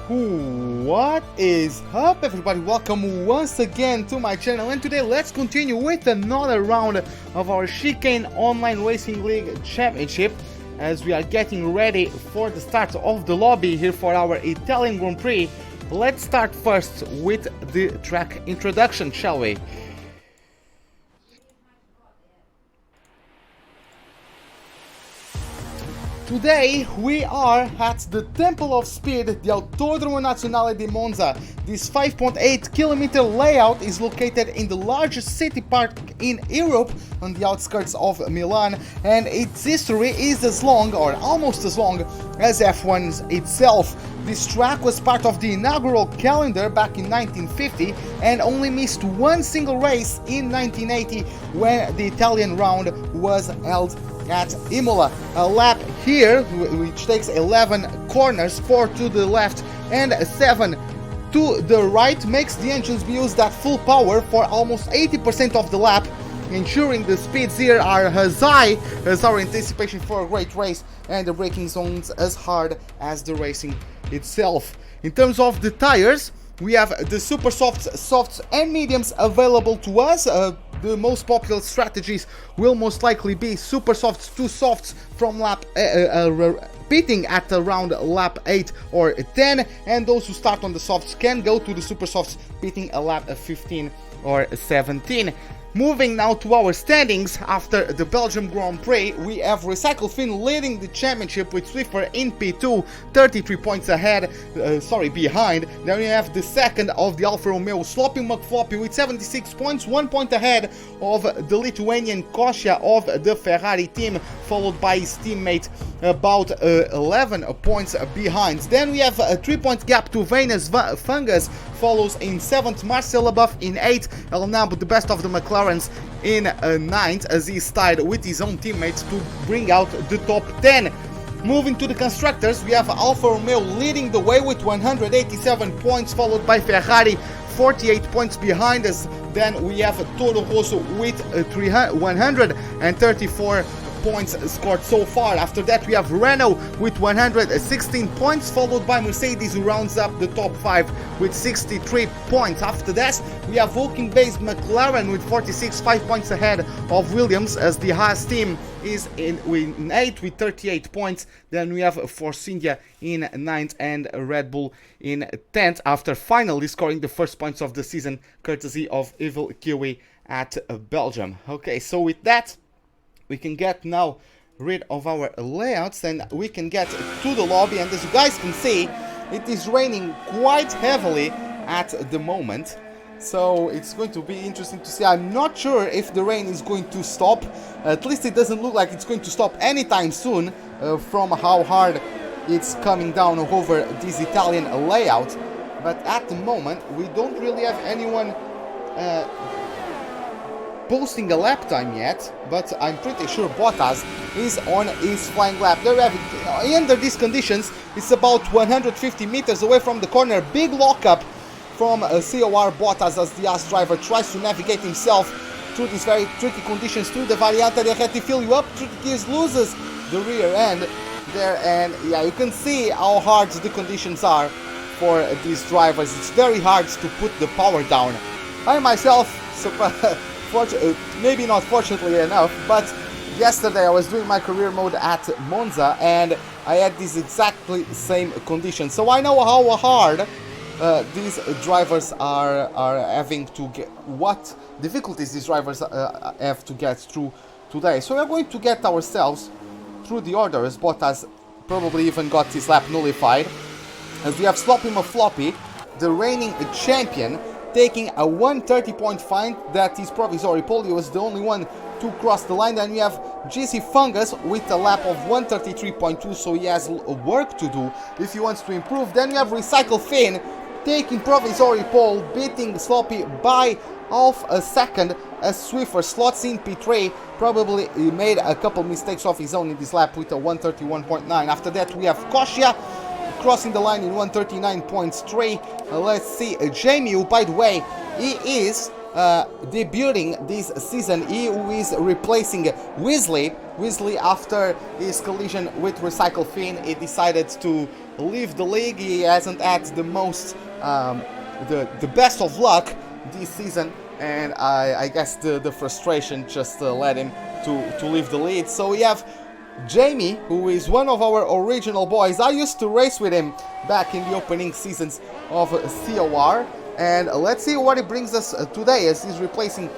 What is up, everybody? Welcome once again to my channel, and today let's continue with another round of our Chicane Online Racing League Championship as we are getting ready for the start of the lobby here for our Italian Grand Prix. Let's start first with the track introduction, shall we? Today we are at the Temple of Speed, the Autodromo Nazionale di Monza. This 5.8 kilometer layout is located in the largest city park in Europe on the outskirts of Milan, and its history is as long, or almost as long, as F1's itself. This track was part of the inaugural calendar back in 1950 and only missed one single race in 1980 when the Italian round was held at Imola. A lap here which takes 11 corners, 4 to the left and 7 to the right, makes the engines be used at full power for almost 80% of the lap, ensuring the speeds here are as high as our anticipation for a great race and the braking zones as hard as the racing itself. In terms of the tires, we have the super softs and mediums available to us. The most popular strategies will most likely be super softs to softs from lap pitting at around lap 8 or 10, and those who start on the softs can go to the super softs pitting a lap 15 or 17. Moving now to our standings after the Belgium Grand Prix, we have Recycle Fin leading the championship with Swiffer in P2, 33 points behind. Then we have the second of the Alfa Romeo, Sloppy McFloppy, with 76 points, 1 point ahead of the Lithuanian Kosha of the Ferrari team, followed by his teammate about 11 points behind. Then we have a 3-point gap to Venus Fungus, follows in 7th, Marcel Leboeuf in 8th, El Nab, the best of the McLaren, in 9th, as he's tied with his own teammates to bring out the top 10. Moving to the constructors, we have Alfa Romeo leading the way with 187 points, followed by Ferrari 48 points behind us. Then we have Toro Rosso with 134 points scored so far. After that we have Renault with 116 points, followed by Mercedes, who rounds up the top 5 with 63 points. After that we have Vulcan-based McLaren with 46, 5 points ahead of Williams, as the Haas team is in 8th with 38 points. Then we have Force India in 9th and Red Bull in 10th, after finally scoring the first points of the season courtesy of Evil Kiwi at Belgium. Okay, so with that we can get now rid of our layouts and we can get to the lobby, and as you guys can see, it is raining quite heavily at the moment, so it's going to be interesting to see. I'm not sure if the rain is going to stop. At least it doesn't look like it's going to stop anytime soon from how hard it's coming down over this Italian layout. But at the moment we don't really have anyone posting a lap time yet, but I'm pretty sure Bottas is on his flying lap. There we have it. Under these conditions, it's about 150 meters away from the corner. Big lockup from COR Bottas as the Haas driver tries to navigate himself through these very tricky conditions through the Variante de Reti. Fill you up, gears loses the rear end there, and yeah, you can see how hard the conditions are for these drivers. It's very hard to put the power down. I myself, maybe not fortunately enough, but yesterday I was doing my career mode at Monza and I had these exactly same conditions, so I know how hard these drivers are having to get, what difficulties these drivers have to get through today. So we're going to get ourselves through the order, as Bottas probably even got his lap nullified, as we have Sloppy McFloppy, the reigning champion, taking a 130 point fine. That his provisory pole. He was the only one to cross the line. Then we have GC Fungus with a lap of 133.2, so he has work to do if he wants to improve. Then we have Recycle Fin taking provisory pole, beating Sloppy by half a second, as Swiffer slots in P3. Probably he made a couple mistakes of his own in this lap with a 131.9. After that we have Kosha crossing the line in 139.3. Let's see Jamie, who by the way, he is debuting this season. He who is replacing Weasley after his collision with Recycle Finn. He decided to leave the league. He hasn't had the most the best of luck this season, and I guess the frustration just led him to leave the lead. So we have Jamie, who is one of our original boys. I used to race with him back in the opening seasons of COR, and let's see what he brings us today, as he's replacing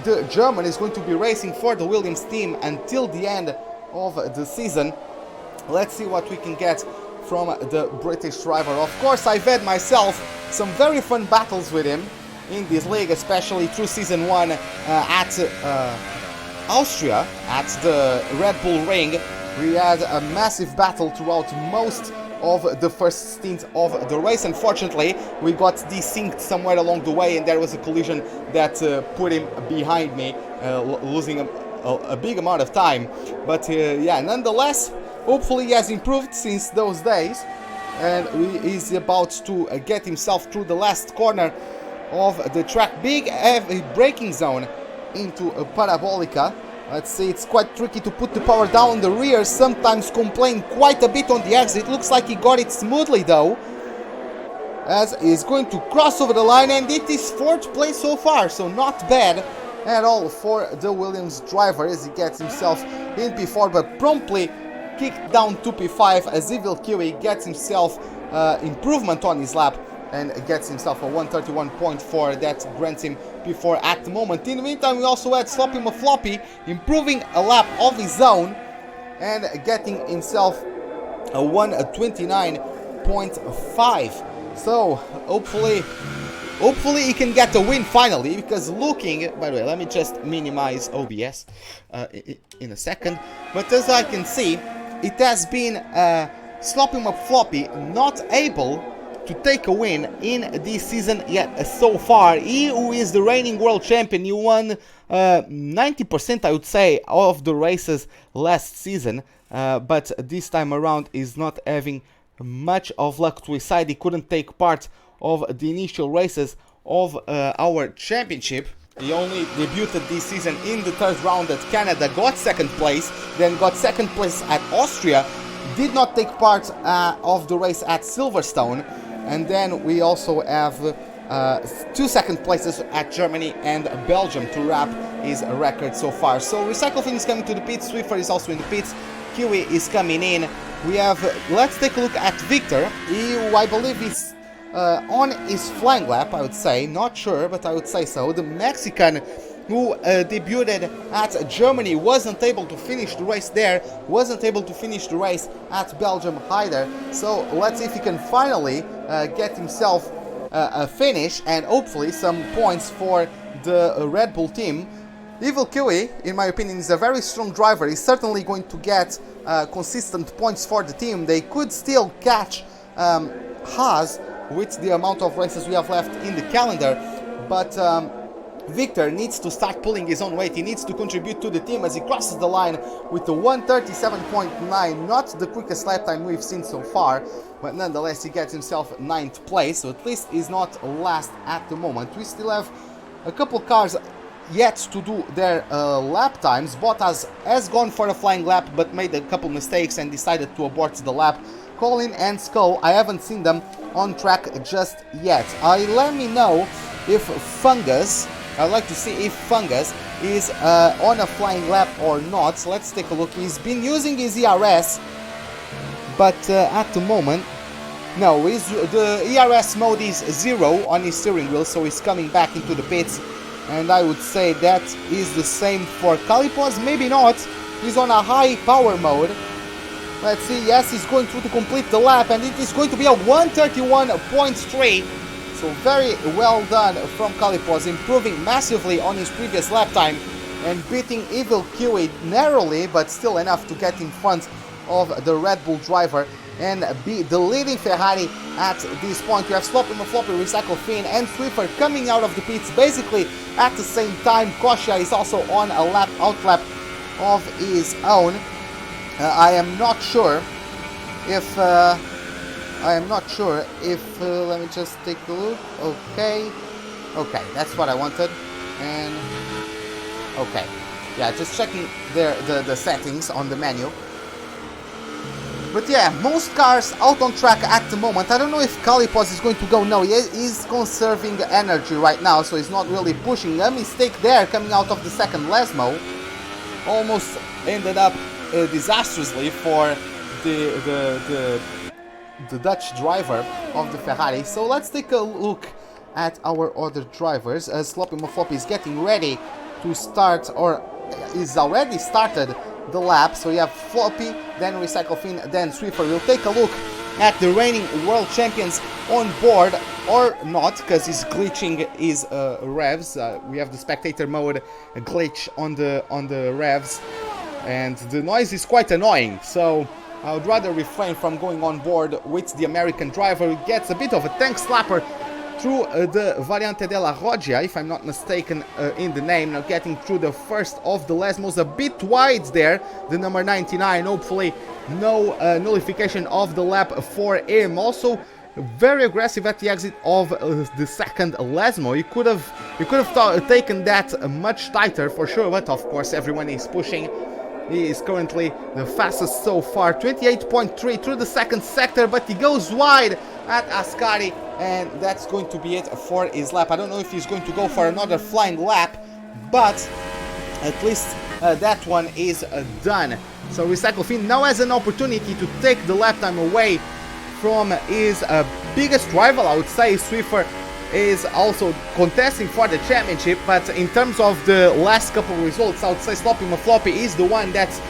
the German. Is going to be racing for the Williams team until the end of the season. Let's see what we can get from the British driver. Of course, I've had myself some very fun battles with him in this league, especially through season 1 at Austria, at the Red Bull Ring. We had a massive battle throughout most of the first stint of the race. Unfortunately, we got desynced somewhere along the way, and there was a collision that put him behind me, losing a big amount of time. But yeah, nonetheless, hopefully he has improved since those days, and he's about to get himself through the last corner of the track. Big heavy braking zone into a Parabolica. Let's see, it's quite tricky to put the power down in the rear, sometimes complain quite a bit on the exit. Looks like he got it smoothly though, as he's going to cross over the line, and it is 4th place so far, so not bad at all for the Williams driver, as he gets himself in P4, but promptly kicked down to P5 as Evil Kiwi gets himself improvement on his lap and gets himself a 131.4 that grants him P4 at the moment. In the meantime, we also had Sloppy Mafloppy improving a lap of his own and getting himself a 129.5. So hopefully he can get a win finally, because looking, by the way, let me just minimize OBS in a second, but as I can see, it has been Sloppy Mafloppy not able to take a win in this season yet so far. He who is the reigning world champion, he won 90% I would say of the races last season, but this time around is not having much of luck to his side. He couldn't take part of the initial races of our championship. He only debuted this season in the 3rd round at Canada, got 2nd place, then got 2nd place at Austria, did not take part of the race at Silverstone, and then we also have 2 2nd places at Germany and Belgium to wrap his record so far. So Recycle Fin is coming to the pits, Swiffer is also in the pits, Kiwi is coming in. We have, let's take a look at Victor, who I believe is on his flying lap, I would say, not sure, but I would say so. The Mexican who debuted at Germany wasn't able to finish the race there, wasn't able to finish the race at Belgium either. So let's see if he can finally get himself a finish and hopefully some points for the Red Bull team. Evil Kiwi, in my opinion, is a very strong driver. He's certainly going to get consistent points for the team. They could still catch Haas with the amount of races we have left in the calendar, but Victor needs to start pulling his own weight. He needs to contribute to the team as he crosses the line with the 137.9, not the quickest lap time we've seen so far, but nonetheless he gets himself 9th place, so at least he's not last at the moment. We still have a couple cars yet to do their lap times. Bottas has gone for a flying lap but made a couple mistakes and decided to abort the lap. Colin and Skull, I haven't seen them on track just yet. Let me know if Fungus, I'd like to see if Fungus is on a flying lap or not. So let's take a look. He's been using his ERS, but at the moment, no, the ERS mode is 0 on his steering wheel, so he's coming back into the pits. And I would say that is the same for Calipos, maybe not. He's on a high power mode. Let's see, yes, he's going through to complete the lap, and it is going to be a 131.3. So very well done from Calipos, improving massively on his previous lap time and beating Evil Kiwi narrowly, but still enough to get in front of the Red Bull driver and be the leading Ferrari at this point. You have Sloppy Mafloppy, Recycle Fin and Swiffer coming out of the pits basically at the same time. Kosha is also on a lap outlap of his own. I am not sure if let me just take a look. Okay, that's what I wanted. And okay, yeah, just checking the settings on the menu. But yeah, most cars out on track at the moment. I don't know if Calipos is going to go. No, he's conserving energy right now, so he's not really pushing. A mistake there coming out of the second Lesmo. Almost ended up disastrously for the Dutch driver of the Ferrari. So let's take a look at our other drivers. Sloppy Mofloppy is getting ready to start, or is already started the lap. So you have Floppy, then Recycle Fin, then Swiffer. We'll take a look at the reigning world champions on board, or not, because he's glitching his revs. We have the spectator mode glitch on the revs, and the noise is quite annoying. So I would rather refrain from going on board with the American driver, who gets a bit of a tank slapper through the Variante della Roggia, if I'm not mistaken in the name. Now getting through the first of the Lesmos, a bit wide there, the number 99. Hopefully no nullification of the lap for him. Also very aggressive at the exit of the second Lesmo. You could have taken that much tighter for sure, but of course everyone is pushing. He is currently the fastest so far, 28.3 through the second sector, but he goes wide at Ascari, and that's going to be it for his lap. I don't know if he's going to go for another flying lap, but at least that one is done. So Recycle Fin now has an opportunity to take the lap time away from his biggest rival, I would say. Swiffer is also contesting for the championship, but in terms of the last couple of results, I would say Sloppy Mafloppy is the one that's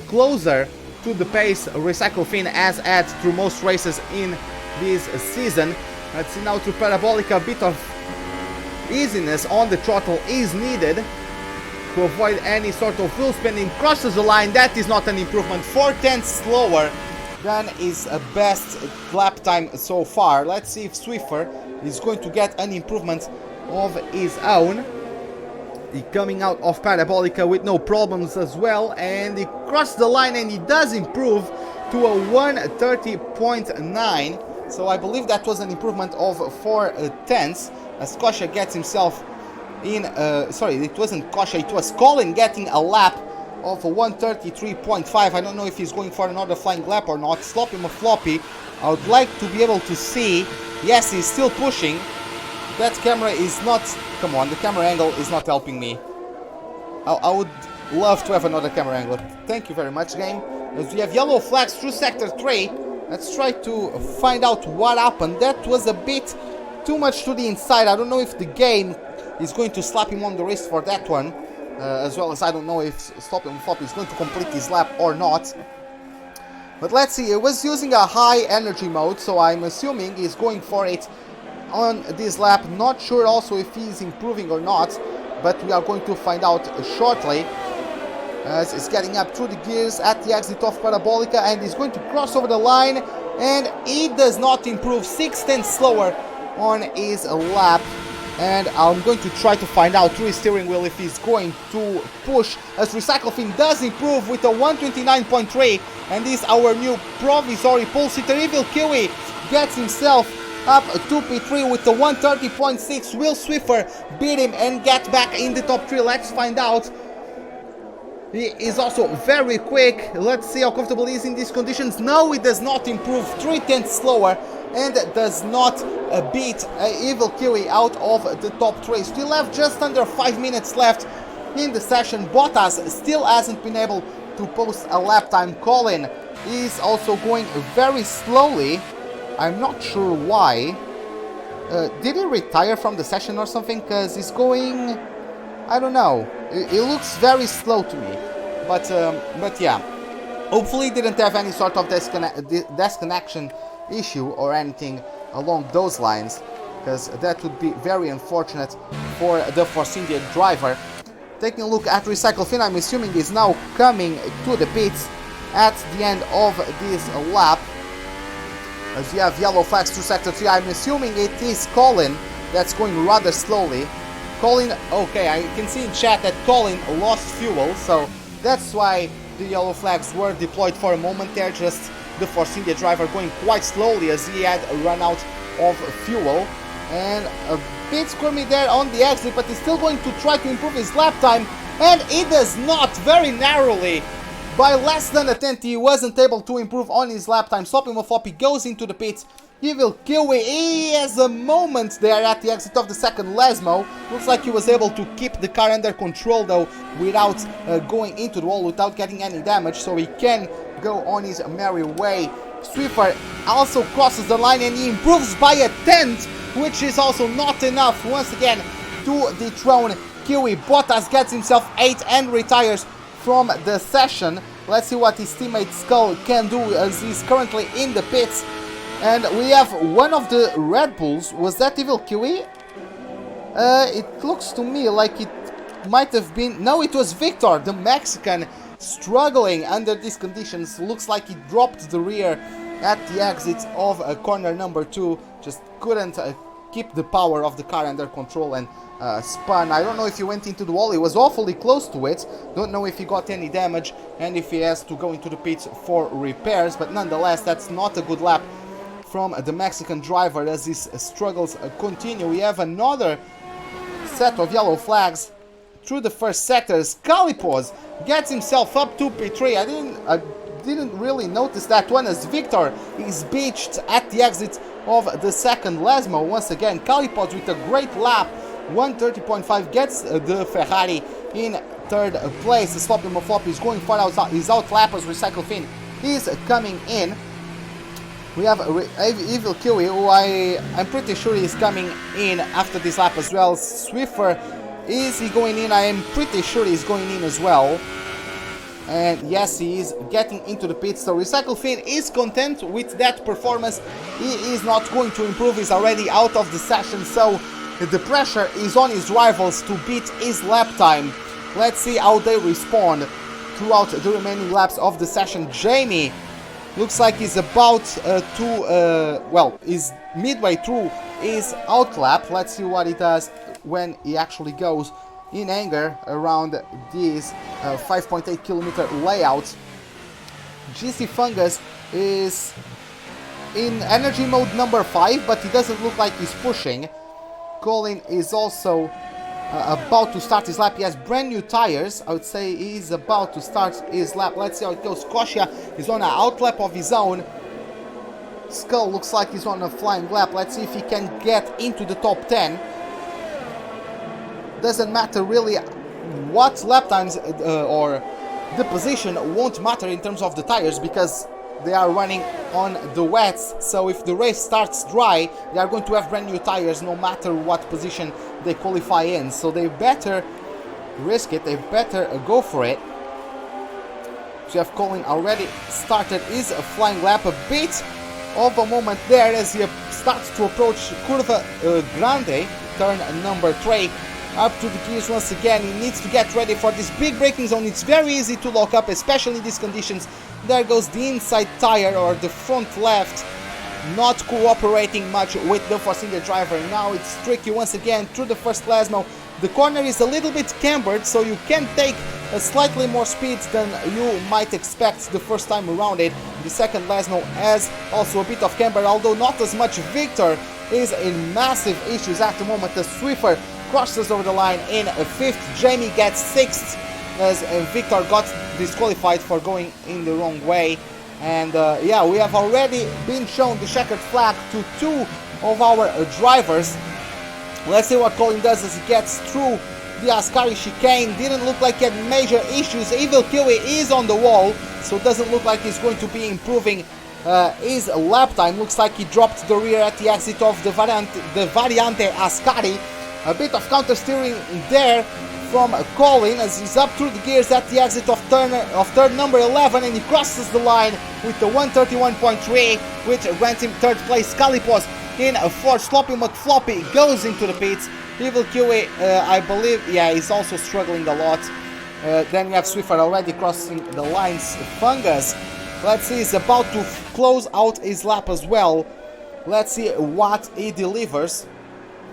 closer to the pace Recycle Fin has had through most races in this season. Let's see now through Parabolica, a bit of easiness on the throttle is needed to avoid any sort of wheel spinning. Crosses the line, that is not an improvement, 4/10 slower than his best lap time so far. Let's see if Swiffer is going to get an improvement of his own. He coming out of Parabolica with no problems as well, and he crossed the line and he does improve to a 130.9. So I believe that was an improvement of 4/10. As Kosha gets himself in, sorry, it wasn't Kosha, it was Colin getting a lap of 133.5. I don't know if he's going for another flying lap or not. Sloppy Mafloppy, I would like to be able to see. Yes, he's still pushing. That camera is not, come on, the camera angle is not helping me. I would love to have another camera angle. Thank you very much, game. As we have yellow flags through sector 3, let's try to find out what happened. That was a bit too much to the inside. I don't know if the game is going to slap him on the wrist for that one. As well as I don't know if Sloppy Mafloppy is going to complete his lap or not. But let's see, it was using a high energy mode, so I'm assuming he's going for it on this lap. Not sure also if he's improving or not, but we are going to find out shortly. As he's getting up through the gears at the exit of Parabolica, and he's going to cross over the line, and he does not improve, 6/10 slower on his lap. And I'm going to try to find out through his steering wheel if he's going to push, as Recycle Fin does improve with a 129.3, and this our new provisory pole sitter. Evil Kiwi gets himself up to P3 with the 130.6. Will Swiffer beat him and get back in the top 3? Let's find out. He is also very quick. Let's see how comfortable he is in these conditions. No, he does not improve, 3/10 slower, and does not beat Evil Kiwi out of the top 3. Still have just under 5 minutes left in the session. Bottas still hasn't been able to post a lap time. Colin is also going very slowly. I'm not sure why. Did he retire from the session or something? Because he's going, I don't know. It looks very slow to me. But yeah. Hopefully he didn't have any sort of disconnection issue or anything along those lines, because that would be very unfortunate for the Force India driver. Taking a look at Recycle Fin, I'm assuming he's now coming to the pits at the end of this lap. As we have yellow flags through sector 3, I'm assuming it is Colin that's going rather slowly. Colin, okay, I can see in chat that Colin lost fuel, so that's why the yellow flags were deployed for a moment there. Just the Force India driver going quite slowly as he had run out of fuel. And a bit squirmy there on the exit, but he's still going to try to improve his lap time, and he does not, very narrowly. By less than a tenth, he wasn't able to improve on his lap time. Stopping Floppy goes into the pits. He will kill it. He has a moment there at the exit of the second Lesmo. Looks like he was able to keep the car under control though, without going into the wall, without getting any damage, so he can go on his merry way. Swiffer also crosses the line and he improves by a tenth, which is also not enough once again to dethrone Kiwi. Bottas gets himself 8 and retires from the session. Let's see what his teammate Skull can do as he's currently in the pits. And we have one of the Red Bulls. Was that Evil Kiwi? It looks to me like it might have been... No, it was Victor, the Mexican, struggling under these conditions. Looks like he dropped the rear at the exit of corner number 2. Just couldn't keep the power of the car under control and spun. I don't know if he went into the wall. He was awfully close to it. Don't know if he got any damage and if he has to go into the pits for repairs. But nonetheless, that's not a good lap from the Mexican driver as his struggles continue. We have another set of yellow flags through the first sectors. Calipos gets himself up to P3. I didn't really notice that one as Victor is beached at the exit of the second Lesmo. Once again, Calipos with a great lap, 130.5, gets the Ferrari in third place. The Stopping Flop is going far out. His outlappers, Recycle Fin, is coming in. We have Evil Kiwi, who I'm pretty sure is coming in after this lap as well. Swiffer, is he going in? I am pretty sure he's going in as well. And yes, he is getting into the pits. So Recycle Fin is content with that performance. He is not going to improve. He's already out of the session. So the pressure is on his rivals to beat his lap time. Let's see how they respond throughout the remaining laps of the session. Jamie looks like he's about he's midway through his outlap. Let's see what he does when he actually goes in anger around this 5.8 kilometer layout. GC Fungus is in energy mode number 5, but he doesn't look like he's pushing. Colin is also about to start his lap. He has brand new tires. I would say he's about to start his lap. Let's see how it goes. Kosia is on an outlap of his own. Skull looks like he's on a flying lap. Let's see if he can get into the top 10. Doesn't matter really what lap times or the position won't matter in terms of the tires, because they are running on the wets. So if the race starts dry, they are going to have brand new tires no matter what position they qualify in. So they better risk it, they better go for it. So you have Colin already started his flying lap. A bit of a moment there as he starts to approach Curva Grande, turn number 3. Up to the gears once again. He needs to get ready for this big braking zone. It's very easy to lock up, especially in these conditions. There goes the inside tire, or the front left, not cooperating much with the Force India driver. Now it's tricky once again through the first Lesmo. The corner is a little bit cambered, so you can take a slightly more speed than you might expect the first time around it. The second Lesmo has also a bit of camber, although not as much. Victor is in massive issues at the moment. The Swiffer crosses over the line in 5th. Jamie gets 6th as Victor got disqualified for going in the wrong way. And yeah, we have already been shown the checkered flag to 2 of our drivers. Let's see what Colin does as he gets through the Ascari chicane. Didn't look like he had major issues. Evil Kiwi is on the wall, so it doesn't look like he's going to be improving his lap time. Looks like he dropped the rear at the exit of the Variante Ascari. A bit of counter steering there from Colin as he's up through the gears at the exit of turn number 11, and he crosses the line with the 131.3, which grants him 3rd place. Calipos in 4th. Sloppy McFloppy goes into the pits. Evil Kiwi, I believe, yeah, he's also struggling a lot. Then we have Swiffer already crossing the lines. Fungus, let's see, he's about to close out his lap as well. Let's see what he delivers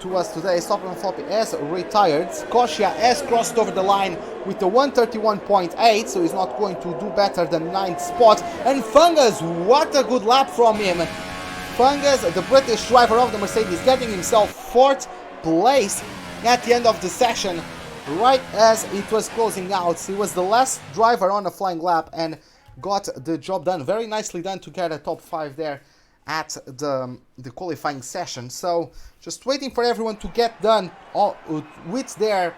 to us today. Stopping Floppy has retired. Kosia has crossed over the line with the 131.8, so he's not going to do better than 9th spot. And Fungus, what a good lap from him. Fungus, the British driver of the Mercedes, getting himself 4th place at the end of the session, right as it was closing out. He was the last driver on a flying lap and got the job done. Very nicely done to get a top 5 there at the qualifying session. So just waiting for everyone to get done with their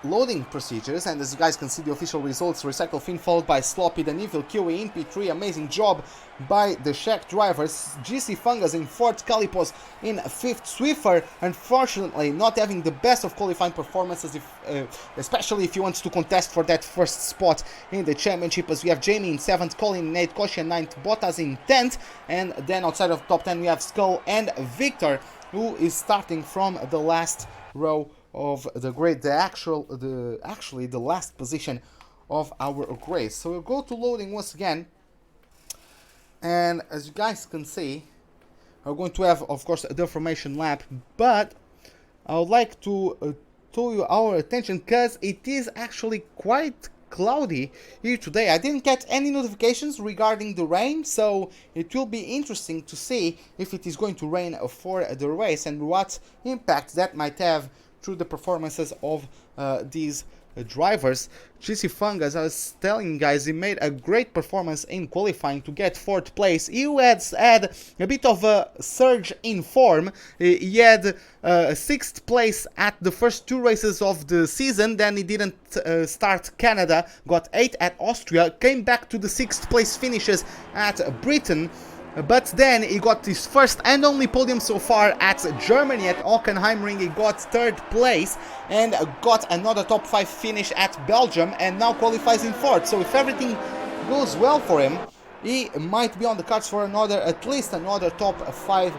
loading procedures, and as you guys can see the official results: Recycle Fin followed by Sloppy, then Evil Kiwi in P3, amazing job by the Czech drivers, GC Fungus in 4th, Calipos in 5th, Swiffer unfortunately not having the best of qualifying performances, especially if you want to contest for that first spot in the championship, as we have Jamie in 7th, Colin in 8th, Koshi in 9th, Bottas in 10th, and then outside of the top 10 we have Skull and Victor, who is starting from the last row of the grid, actually the last position of our race. So we'll go to loading once again, and as you guys can see, we're going to have, of course, the formation lap, but I would like to draw you our attention because it is actually quite cloudy here today. I didn't get any notifications regarding the rain, so it will be interesting to see if it is going to rain for the race and what impact that might have through the performances of these drivers. GC Fungus, I was telling you guys, he made a great performance in qualifying to get 4th place. He had a bit of a surge in form. He had 6th place at the first 2 races of the season, then he didn't start Canada, got 8th at Austria, came back to the 6th place finishes at Britain, but then he got his first and only podium so far at Germany at Hockenheimring. He got 3rd place and got another top 5 finish at Belgium, and now qualifies in 4th. So if everything goes well for him, he might be on the cards for at least another top 5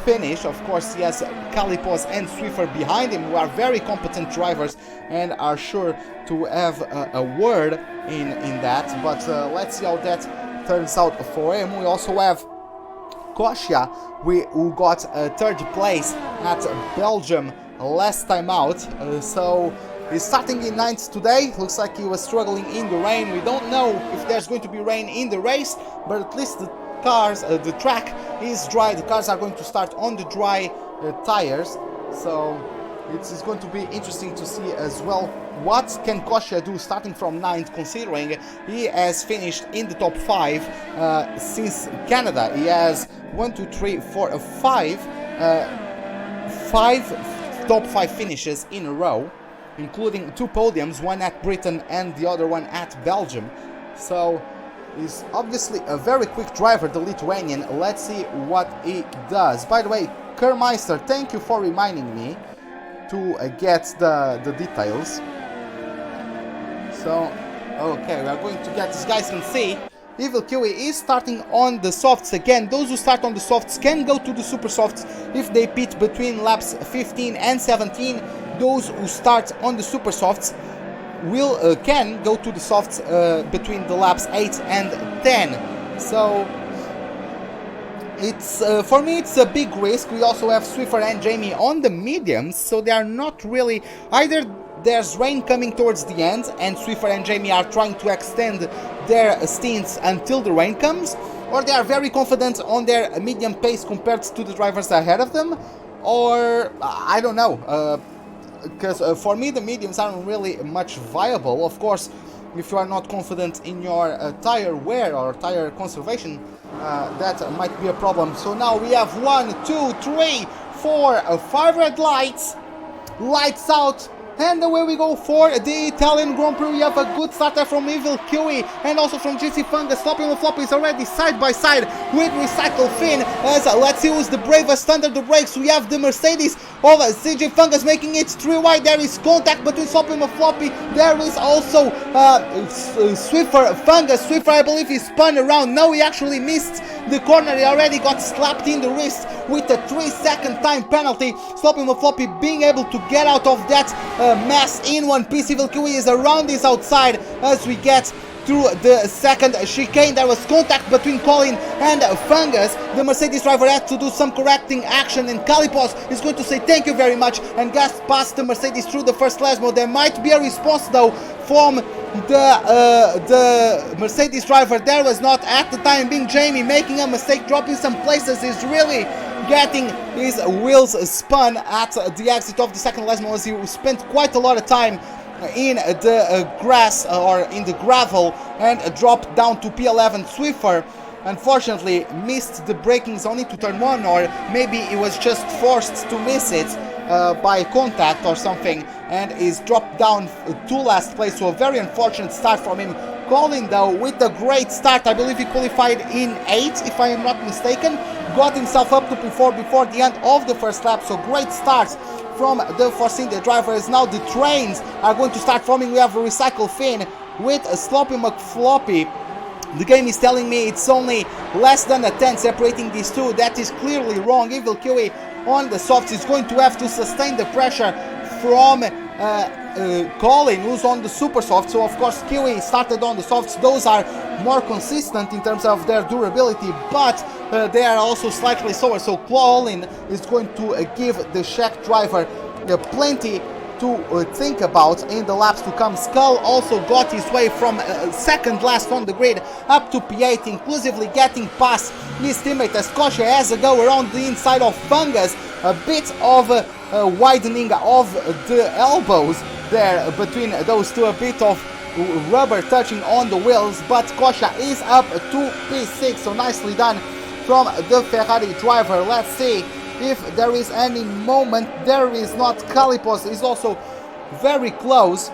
finish. Of course, he has Calipos and Swiffer behind him, who are very competent drivers and are sure to have a word in that. But let's see how that turns out for him. We also have Kosia, who got 3rd place at Belgium last time out, so he's starting in 9th today. Looks like he was struggling in the rain. We don't know if there's going to be rain in the race, but at least the cars, the track is dry. The cars are going to start on the dry tires, so it's going to be interesting to see as well what can Kosia do starting from 9th, considering he has finished in the top 5 since Canada. He has 5 top 5 finishes in a row, including 2 podiums, one at Britain and the other one at Belgium. So he's obviously a very quick driver, the Lithuanian. Let's see what he does. By the way, Kermeister, thank you for reminding me to get the details. So, okay, we are going to get, as you guys can see, Evil Kiwi is starting on the softs again. Those who start on the softs can go to the super softs if they pit between laps 15 and 17. Those who start on the super softs can go to the softs between the laps 8 and 10. So it's for me it's a big risk. We also have Swiffer and Jamie on the mediums, so they are not really either. There's rain coming towards the end, and Swiffer and Jamie are trying to extend their stints until the rain comes, or they are very confident on their medium pace compared to the drivers ahead of them, or I don't know, because for me the mediums aren't really much viable. Of course, if you are not confident in your tire wear or tire conservation, that might be a problem. So now we have 1, 2, 3, 4, 5 red lights, lights out. And away we go for the Italian Grand Prix. We have a good starter from Evil Kiwi and also from GC Fungus. Stopping with Floppy is already side by side with Recycle Fin. As let's see who's the bravest under the brakes. We have the Mercedes of CG Fungus making it 3 wide. There is contact between Stopping with Floppy. There is also Swiffer Fungus. Swiffer, I believe, he spun around. No, he actually missed the corner. He already got slapped in the wrist with a 3-second time penalty. Stopping with Floppy being able to get out of that mess in one piece. Evil Kiwi is around this outside as we get through the second chicane. There was contact between Colin and Fungus. The Mercedes driver had to do some correcting action, and Calipos is going to say thank you very much and gas past the Mercedes through the first Lesmo. There might be a response though from the Mercedes driver there was not at the time being Jamie, making a mistake, dropping some places. Is really getting his wheels spun at the exit of the second last as he spent quite a lot of time in the grass or in the gravel and dropped down to P11. Swiffer unfortunately missed the braking zone into turn 1, or maybe he was just forced to miss it by contact or something, and is dropped down to last place. So a very unfortunate start from him. Colin though with a great start, I believe he qualified in 8th if I am not mistaken, got himself up to P4 before the end of the first lap. So great starts from the Force India drivers. Now the trains are going to start forming. We have a Recycle Finn with a Sloppy McFloppy. The game is telling me it's only less than a 10 separating these two. That is clearly wrong. Evil Kiwi on the softs is going to have to sustain the pressure from Colin, who's on the super soft. So of course Kiwi started on the softs. Those are more consistent in terms of their durability, but they are also slightly slower. So Colin is going to give the Czech driver plenty to think about in the laps to come. Skull also got his way from second last on the grid up to P8, inclusively getting past his teammate as Kosha has a go around the inside of Fungus. A bit of widening of the elbows there between those two, a bit of rubber touching on the wheels, but Kosha is up to P6, so nicely done from the Ferrari driver. Let's see if there is any moment. There is not. Kalipos is also very close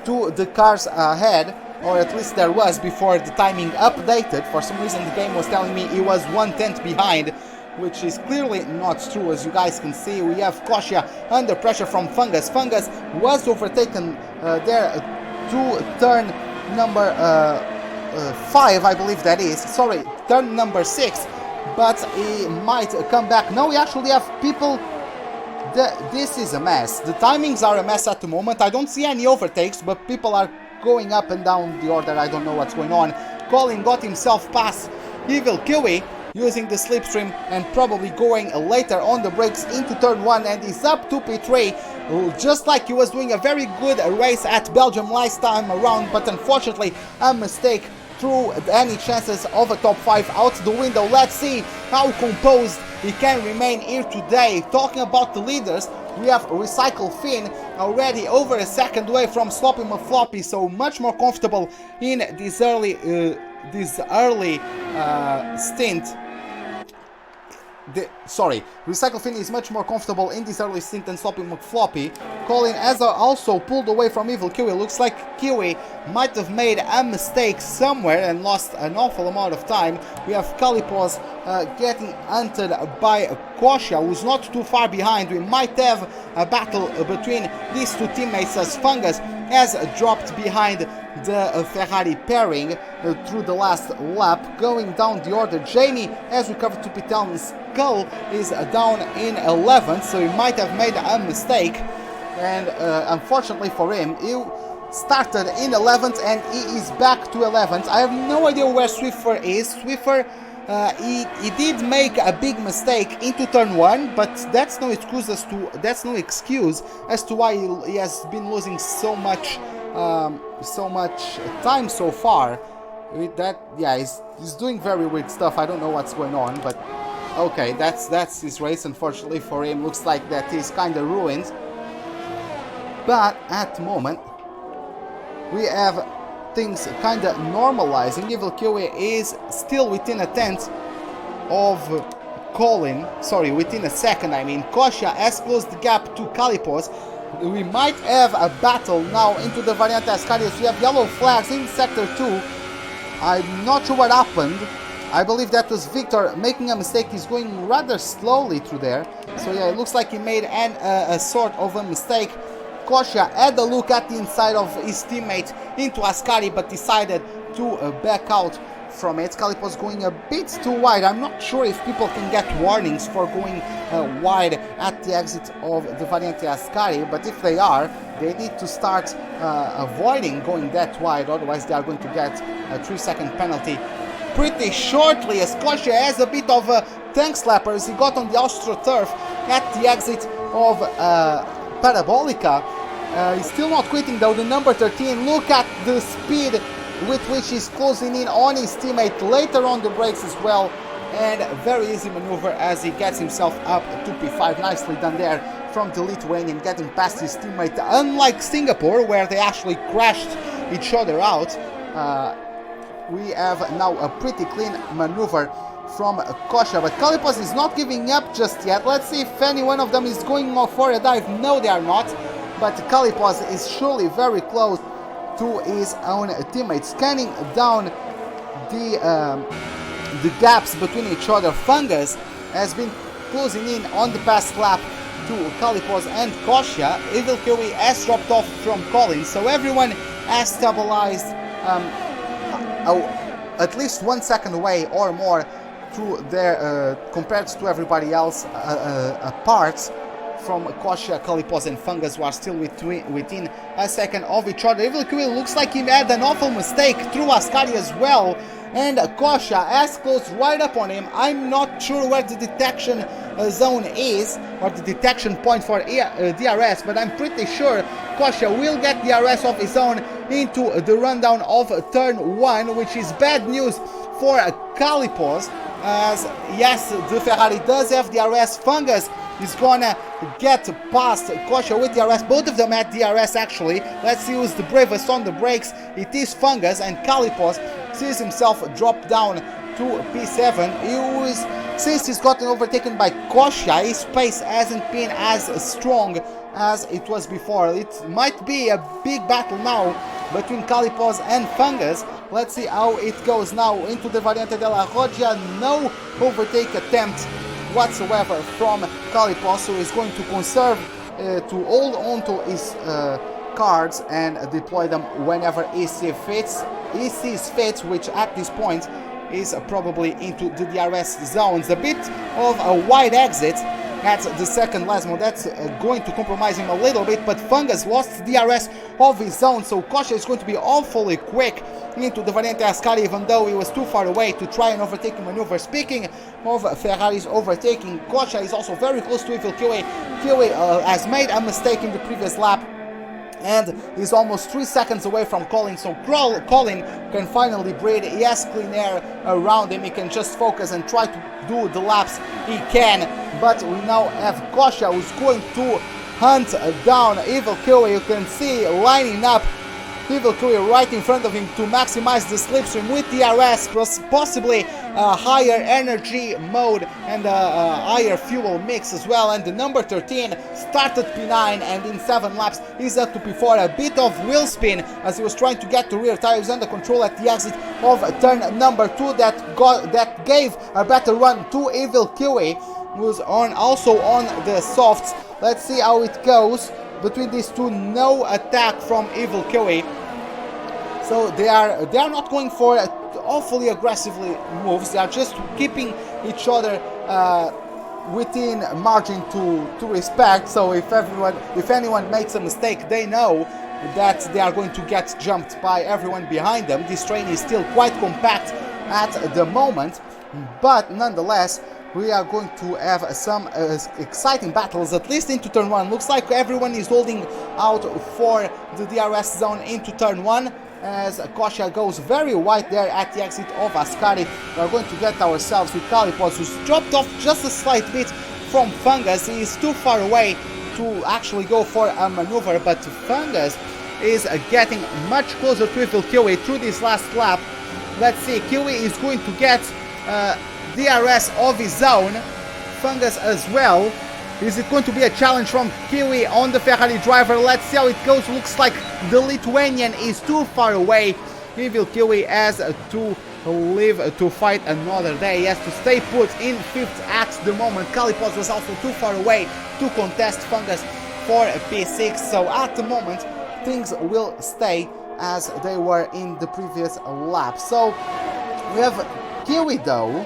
to the cars ahead, or at least there was before the timing updated. For some reason the game was telling me he was 1/10 behind, which is clearly not true. As you guys can see, we have Kosha under pressure from Fungus. Fungus was overtaken there to turn number 5, I believe that is. Sorry, turn number 6. But he might come back. No, we actually have people. This is a mess. The timings are a mess at the moment. I don't see any overtakes, but people are going up and down the order. I don't know what's going on. Colin got himself past Evil Kiwi using the slipstream and probably going later on the brakes into turn 1, and is up to P3, just like he was doing a very good race at Belgium last time around, but unfortunately a mistake threw any chances of a top 5 out the window. Let's see how composed he can remain here today. Talking about the leaders, we have Recycle Finn already over a second away from Sloppy McFloppy, so much more comfortable in this early stint. Recycle Finn is much more comfortable in this early stint than Sloppy McFloppy. Colin has also pulled away from Evil Kiwi. Looks like Kiwi might have made a mistake somewhere and lost an awful amount of time. We have Kalipos getting hunted by Kosha, who's not too far behind. We might have a battle between these two teammates as Fungus has dropped behind the Ferrari pairing through the last lap. Going down the order, Jamie has recovered to P10. Skull is down in 11th, so he might have made a mistake, and unfortunately for him, he started in 11th and he is back to 11th. I have no idea where Swiffer is. Swiffer, he did make a big mistake into turn 1, but that's no excuse as to why he has been losing so much time so far. With that, yeah, he's doing very weird stuff. I don't know what's going on, but okay, that's his race. Unfortunately for him, looks like that he's kind of ruined. But at the moment, we have things kind of normalizing. Evil Kiwi is still within a tenth of Colin. Sorry, within a second, I mean. Kosha has closed the gap to Kalipos. We might have a battle now into the Variante Ascari. We have yellow flags in Sector 2. I'm not sure what happened. I believe that was Victor making a mistake. He's going rather slowly through there. So yeah, it looks like he made a sort of a mistake. Kosha had a look at the inside of his teammate into Ascari, but decided to back out from it. Kalipos going a bit too wide. I'm not sure if people can get warnings for going wide at the exit of the Variante Ascari, but if they are, they need to start avoiding going that wide, otherwise they are going to get a 3-second penalty pretty shortly, as Kosha has a bit of a tank slapper as he got on the AstroTurf at the exit of Parabolica. He's still not quitting though, the number 13. Look at the speed with which he's closing in on his teammate, later on the brakes as well. And very easy maneuver as he gets himself up to P5. Nicely done there from the Lithuanian, getting past his teammate. Unlike Singapore, where they actually crashed each other out, we have now a pretty clean maneuver from Kosha. But Kalipos is not giving up just yet. Let's see if any one of them is going for a dive. No, they are not. But Kalipos is surely very close to his own teammate, scanning down the gaps between each other. Fungus has been closing in on the past lap to Kalipos and Kosha. Evil Kiwi has dropped off from Collins, so everyone has stabilized at least 1 second away or more to their compared to everybody else apart from Kosha, Kalipos and Fungus, who are still within a second of each other. Evil Kiwi looks like he had an awful mistake through Ascari as well, and Kosha has closed right up on him. I'm not sure where the detection zone is, or the detection point for DRS, but I'm pretty sure Kosha will get DRS of his own into the rundown of turn 1, which is bad news for Kalipos, as yes, the Ferrari does have DRS. Fungus is gonna get past Kosha with DRS. Both of them at DRS actually. Let's see who's the bravest on the brakes. It is Fungus, and Kalipos sees himself drop down to P7. Since he's gotten overtaken by Kosha, his pace hasn't been as strong as it was before. It might be a big battle now between Kalipos and Fungus. Let's see how it goes now into the Variante della Roggia. No overtake attempt whatsoever from Kalipos, who is going to conserve, to hold on to his cards and deploy them whenever he sees fit, which at this point is probably into the DRS zones. A bit of a wide exit at the second last mode. That's going to compromise him a little bit, but Fungus lost DRS of his own, so Kosha is going to be awfully quick into the Variante Ascari, even though he was too far away to try an overtaking maneuver. Speaking of Ferrari's overtaking, Kosha is also very close to Evil Kiwi. Kiwi has made a mistake in the previous lap and is almost 3 seconds away from Colin, so Colin can finally breathe. He has clean air around him, he can just focus and try to do the laps he can. But we now have Kosha, who's going to hunt down Evil Kiwi. You can see lining up Evil Kiwi right in front of him to maximize the slipstream with DRS, possibly a higher energy mode and a higher fuel mix as well. And the number 13 started P9 and in 7 laps is up to P4. A bit of wheel spin as he was trying to get the rear tires under control at the exit of turn number 2 that gave a better run to Evil Kiwi, who's also on the softs. Let's see how it goes between these two. No attack from Evil Kiwi, so they are not going for awfully aggressively moves. They are just keeping each other within margin to respect. So if anyone makes a mistake, they know that they are going to get jumped by everyone behind them. This train is still quite compact at the moment, but nonetheless we are going to have some exciting battles, at least into turn 1. Looks like everyone is holding out for the DRS zone into turn 1, as Kosha goes very wide there at the exit of Ascari. We are going to get ourselves with Kalipos, who's dropped off just a slight bit from Fungus. He is too far away to actually go for a maneuver, but Fungus is getting much closer to Evil Kiwi through this last lap. Let's see, Kiwi is going to get DRS of his own, Fungus as well. Is it going to be a challenge from Kiwi on the Ferrari driver? Let's see how it goes. Looks like the Lithuanian is too far away. Evil Kiwi has to live to fight another day. He has to stay put in 5th at the moment. Kalipos was also too far away to contest Fungus for P6. So at the moment, things will stay as they were in the previous lap. So we have Kiwi though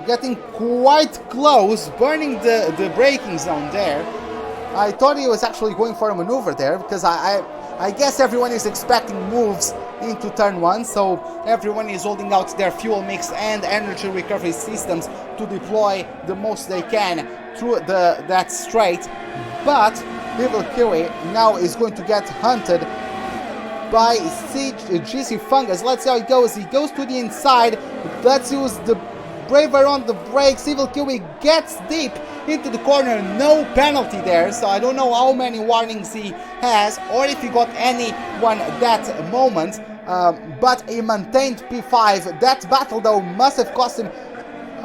getting quite close, burning the braking zone there. I thought he was actually going for a maneuver there, because I guess everyone is expecting moves into turn 1, so everyone is holding out their fuel mix and energy recovery systems to deploy the most they can through that straight. But Evil Kiwi now is going to get hunted by GC Fungus. Let's see how it goes. He goes to the inside. Let's use the braver on the brakes. Evil Kiwi gets deep into the corner. No penalty there, so I don't know how many warnings he has or if he got any one at that moment. But he maintained P5. That battle though must have cost him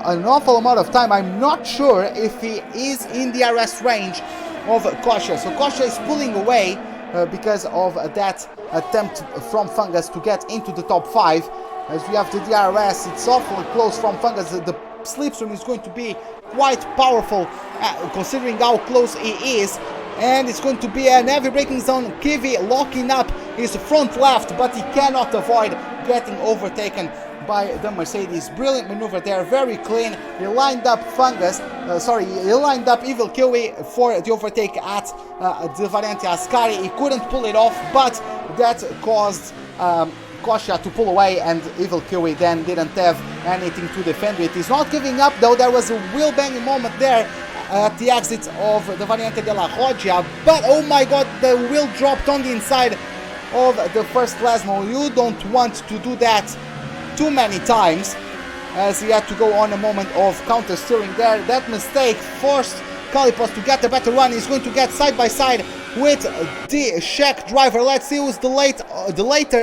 an awful amount of time. I'm not sure if he is in the DRS range of Kosha. So Kosha is pulling away because of that attempt from Fungus to get into the top 5. As we have the DRS, it's awfully close from Fungus. The slipstream is going to be quite powerful considering how close he is. And it's going to be an heavy braking zone. Kiwi locking up his front left, but he cannot avoid getting overtaken by the Mercedes. Brilliant maneuver there, very clean. He lined up he lined up Evil Kiwi for the overtake at the Variante Ascari. He couldn't pull it off, but that caused Kosha to pull away, and Evil Kiwi then didn't have anything to defend with. He's not giving up though. There was a wheel banging moment there at the exit of the Variante de la Roggia, but oh my god, the wheel dropped on the inside of the first plasma. You don't want to do that too many times, as he had to go on a moment of counter steering there. That mistake forced Kalipos to get a better run. He's going to get side by side with the Czech driver. Let's see who's the later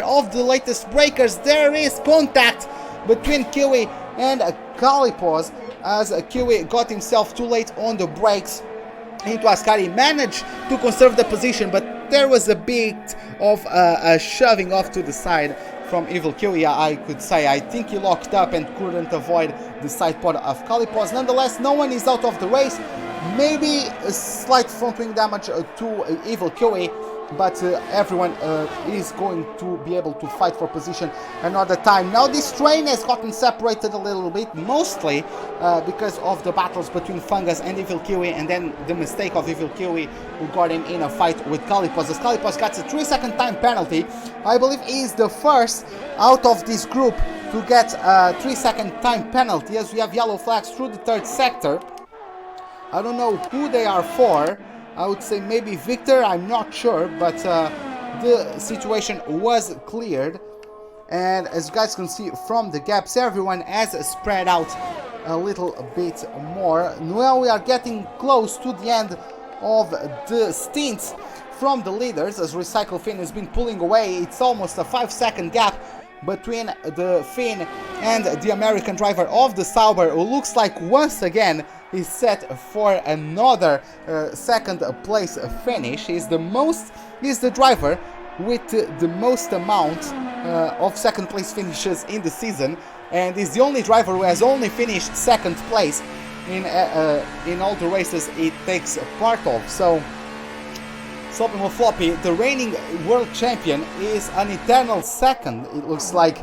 of the latest breakers. There is contact between Kiwi and Kalipos, as Kiwi got himself too late on the brakes into Ascari. Managed to conserve the position, but there was a bit of a shoving off to the side from Evil Kiwi, I could say. I think he locked up and couldn't avoid the side pod of Kalipos. Nonetheless, no one is out of the race. Maybe a slight front wing damage to Evil Kiwi, but everyone is going to be able to fight for position another time. Now this train has gotten separated a little bit, mostly because of the battles between Fungus and Evil Kiwi, and then the mistake of Evil Kiwi who got him in a fight with Kalipos. As Kalipos gets a 3-second time penalty, I believe he is the first out of this group to get a 3-second time penalty, as we have yellow flags through the third sector. I don't know who they are for. I would say maybe Victor, I'm not sure, but the situation was cleared. And as you guys can see from the gaps, everyone has spread out a little bit more. Now we are getting close to the end of the stints from the leaders, as Recycle Finn has been pulling away. It's almost a 5-second gap between the Finn and the American driver of the Sauber, who looks like once again is set for another second place finish. He's the driver with the most amount of second place finishes in the season, and is the only driver who has only finished second place in all the races it takes part of. So Sloppy Floppy, the reigning world champion, is an eternal second, it looks like,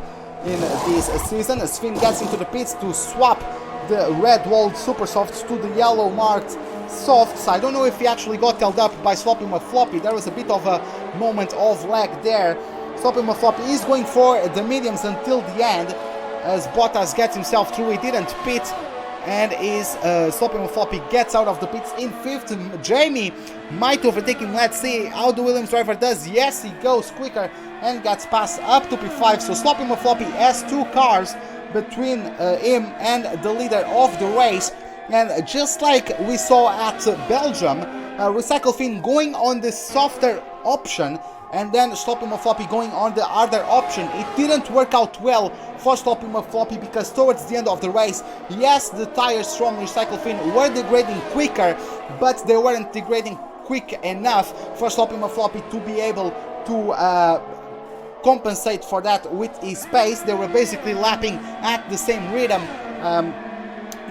in this season, as Finn gets into the pits to swap the red walled super softs to the yellow marked softs. I don't know if he actually got held up by Sloppy McFloppy. There was a bit of a moment of lag there. Sloppy McFloppy is going for the mediums until the end, as Bottas gets himself through. He didn't pit, and Sloppy McFloppy gets out of the pits in 5th. Jamie might overtake him. Let's see how the Williams driver does. Yes, he goes quicker and gets past up to P5. So Sloppy McFloppy has 2 cars between him and the leader of the race. And just like we saw at Belgium, Recycle Finn going on the softer option and then Sloppy McFloppy going on the harder option. It didn't work out well for Sloppy McFloppy, because towards the end of the race, yes, the tires from Recycle Finn were degrading quicker, but they weren't degrading quick enough for Sloppy McFloppy to be able to compensate for that with his pace. They were basically lapping at the same rhythm,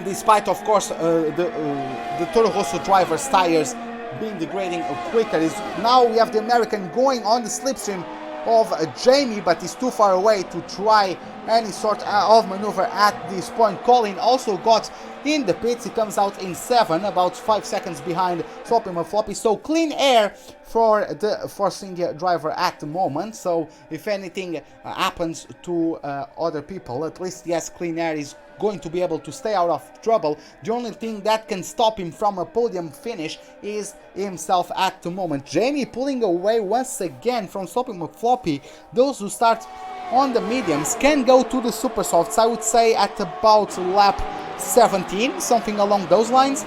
despite of course the Toro Rosso driver's tires being degrading quicker. Now we have the American going on the slipstream of Jamie, but he's too far away to try any sort of maneuver at this point. Colin also got in the pits. He comes out in 7, about 5 seconds behind Sloppy McFloppy. So clean air for the Force India driver at the moment. So if anything happens to other people, at least yes, clean air is going to be able to stay out of trouble. The only thing that can stop him from a podium finish is himself at the moment. Jamie pulling away once again from Stoppel McFloppy. Those who start on the mediums can go to the super softs, I would say at about lap 17, something along those lines.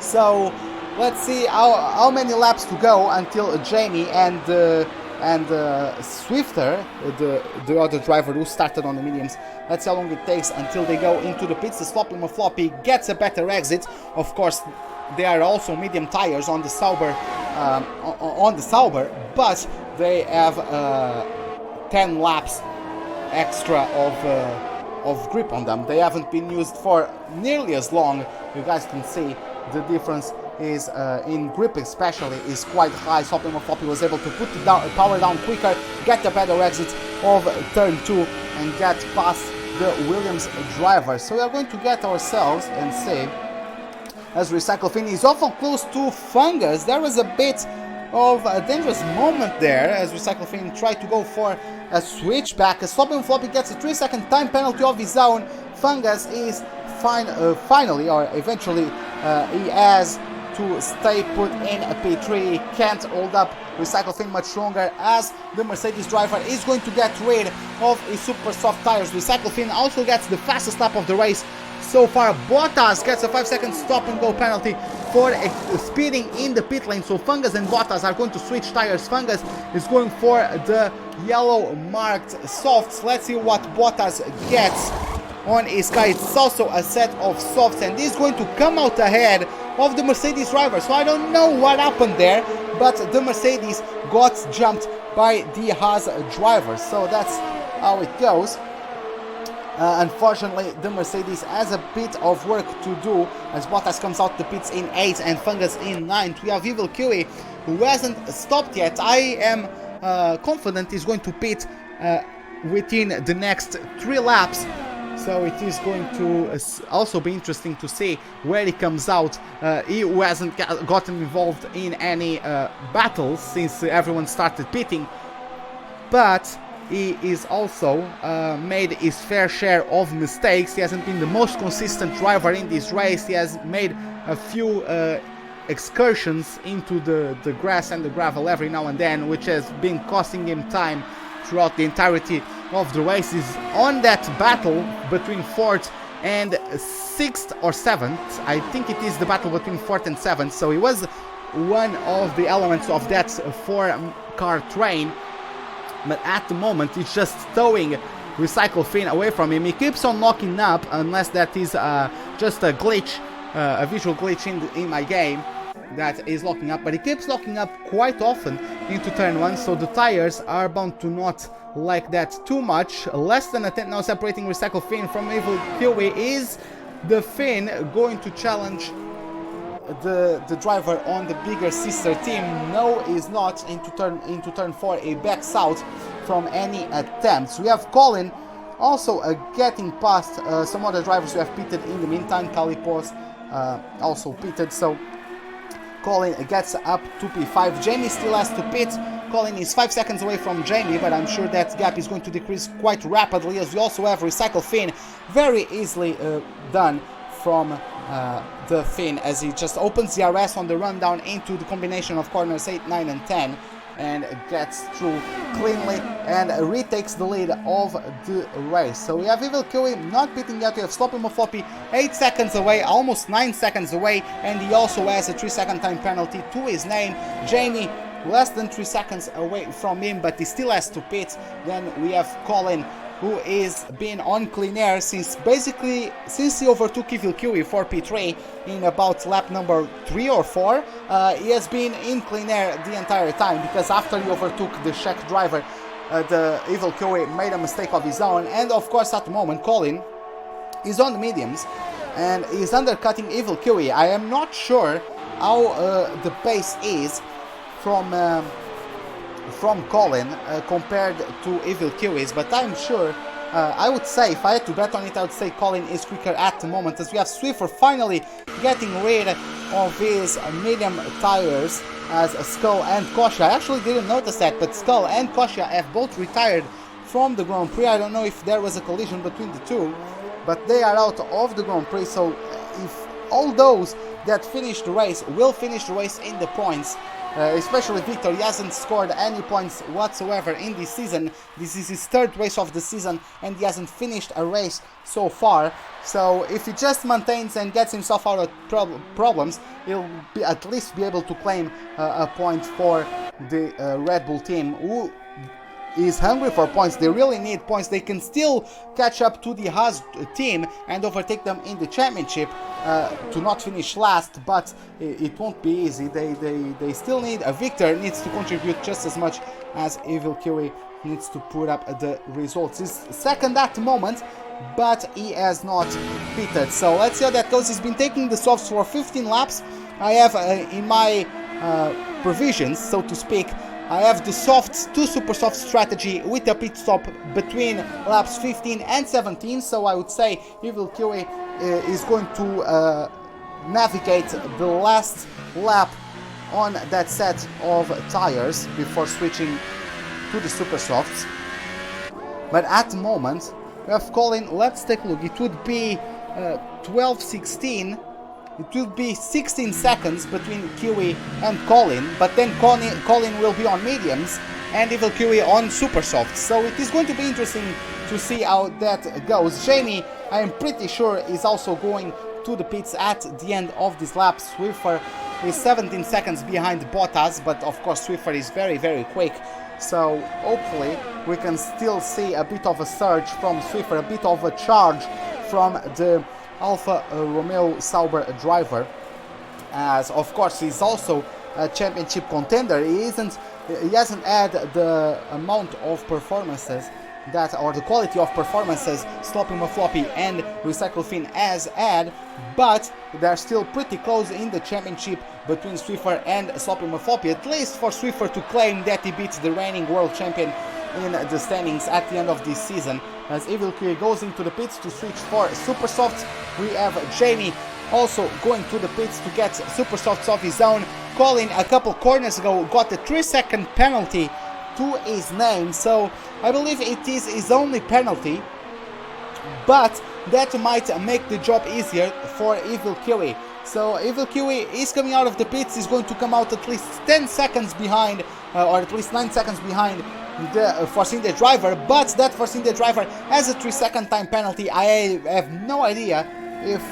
So let's see how many laps to go until Jamie and Swifter, the other driver who started on the mediums, let's see how long it takes until they go into the pits. The Stoppel McFloppy gets a better exit. Of course, there are also medium tires on the Sauber, but they have 10 laps extra of grip on them. They haven't been used for nearly as long. You guys can see the difference is in grip especially is quite high. Stoppel McFloppy was able to put the power down quicker, get a better exit of turn 2 and get past the Williams driver. So we are going to get ourselves and see as Recycle Fin is awful close to Fungus. There was a bit of a dangerous moment there as Recycle Fin tried to go for a switchback. Stoppel McFloppy gets a 3-second time penalty of his own. Fungus is finally, or eventually, he has to stay put in a P3. He can't hold up Recycle Fin much longer as the Mercedes driver is going to get rid of his super soft tires. Recycle Fin also gets the fastest lap of the race so far. Bottas gets a 5-second stop and go penalty for speeding in the pit lane. So Fungus and Bottas are going to switch tires. Fungus is going for the yellow marked softs. Let's see what Bottas gets on his car. It's also a set of softs and he's going to come out ahead of the Mercedes driver. So I don't know what happened there, but the Mercedes got jumped by the Haas driver. So that's how it goes. Unfortunately, the Mercedes has a bit of work to do as Bottas comes out the pits in 8th and Fungus in 9th. We have Evil Kiwi who hasn't stopped yet. I am confident he's going to pit within the next 3 laps. So it is going to also be interesting to see where he comes out. He who hasn't gotten involved in any battles since everyone started pitting. But he is also made his fair share of mistakes. He hasn't been the most consistent driver in this race. He has made a few excursions into the grass and the gravel every now and then, which has been costing him time throughout the entirety of the race. Is on that battle between 4th and 6th or 7th. I think it is the battle between 4th and 7th. So he was one of the elements of that 4-car train. But at the moment, he's just towing Recycle Fin away from him. He keeps on locking up, unless that is just a glitch, a visual glitch in my game that is locking up. But he keeps locking up quite often into turn 1, so the tires are bound to not like that too much. Less than a 10 now separating Recycle Fin from Evil Kiwi. Is the Fin going to challenge the driver on the bigger sister team? No, he's not. Into turn 4, he backs out from any attempts. We have Colin also getting past some other drivers who have pitted in the meantime. Calipos also pitted, so Colin gets up to P5. Jamie still has to pit. Colin is 5 seconds away from Jamie, but I'm sure that gap is going to decrease quite rapidly as we also have Recycle Fin very easily done from the Fin as he just opens the RS on the rundown into the combination of corners 8, 9 and 10 and gets through cleanly and retakes the lead of the race. So we have Evil Kiwi not pitting yet. We have Stoppel McFloppy 8 seconds away, almost 9 seconds away, and he also has a 3-second time penalty to his name. Jamie less than 3 seconds away from him, but he still has to pit. Then we have Colin, who is been on clean air since he overtook Evil Kiwi for P3 in about lap number 3 or 4. He has been in clean air the entire time because after he overtook the Czech driver, the Evil Kiwi made a mistake of his own. And of course at the moment Colin is on the mediums and is undercutting Evil Kiwi. I am not sure how the pace is from Colin compared to Evil Kiwis, but I'm sure I would say, if I had to bet on it, I would say Colin is quicker at the moment as we have Swiffer finally getting rid of his medium tires as Skull and Kosha. I actually didn't notice that, but Skull and Kosha have both retired from the Grand Prix. I don't know if there was a collision between the two, but they are out of the Grand Prix. So if all those that finish the race will finish the race in the points, especially Victor, he hasn't scored any points whatsoever in this season. This is his third race of the season and he hasn't finished a race so far. So if he just maintains and gets himself out of problems, he'll at least be able to claim a point for the Red Bull team, who is hungry for points. They really need points. They can still catch up to the Haas team and overtake them in the championship to not finish last, but it won't be easy. They still need a Victor, needs to contribute just as much as Evil Kiwi needs to put up the results. He's second at the moment, but he has not pitted. So let's see how that goes. He's been taking the softs for 15 laps. I have in my provisions, so to speak, I have the softs, 2 super soft strategy with a pit stop between laps 15 and 17, so I would say Evil Kiwi is going to navigate the last lap on that set of tires before switching to the super softs. But at the moment we have Colin. Let's take a look. It would be 12-16. It will be 16 seconds between Kiwi and Colin, but then Colin will be on mediums and Evil Kiwi on super softs. So it is going to be interesting to see how that goes. Jamie, I am pretty sure, is also going to the pits at the end of this lap. Swiffer is 17 seconds behind Bottas, but of course Swiffer is very, very quick. So hopefully we can still see a bit of a surge from Swiffer, a bit of a charge from the Alfa Romeo Sauber driver, as of course he's also a championship contender. He hasn't had the amount of performances that, or the quality of performances, Sloppy Mafloppy and Recycle Fin has had, but they're still pretty close in the championship between Swiffer and Sloppy Mafloppy, at least for Swiffer to claim that he beats the reigning world champion in the standings at the end of this season. As Evil Kiwi goes into the pits to switch for super softs, we have Jamie also going to the pits to get super softs of his own. Colin, a couple corners ago, got a 3-second penalty to his name, so I believe it is his only penalty, but that might make the job easier for Evil Kiwi. So Evil Kiwi is coming out of the pits. He's going to come out at least 10 seconds behind, or at least 9 seconds behind the Force India driver, but that Force India driver has a 3-second time penalty. I have no idea if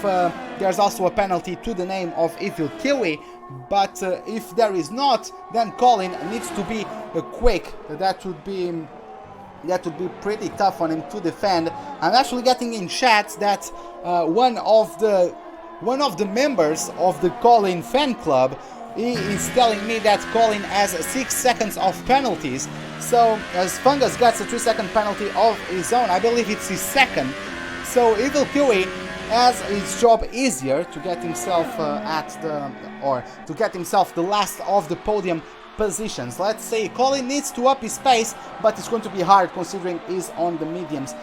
there's also a penalty to the name of Evil Kiwi, but if there is not, then Colin needs to be quick. That would be pretty tough on him to defend. I'm actually getting in chat that one of the members of the Colin fan club, he is telling me that Colin has 6 seconds of penalties. So as Fungus gets a 3-second penalty of his own, I believe it's his second. So Evil Kiwi has his job easier to get himself the last of the podium positions. Let's say Colin needs to up his pace, but it's going to be hard considering he's on the mediums.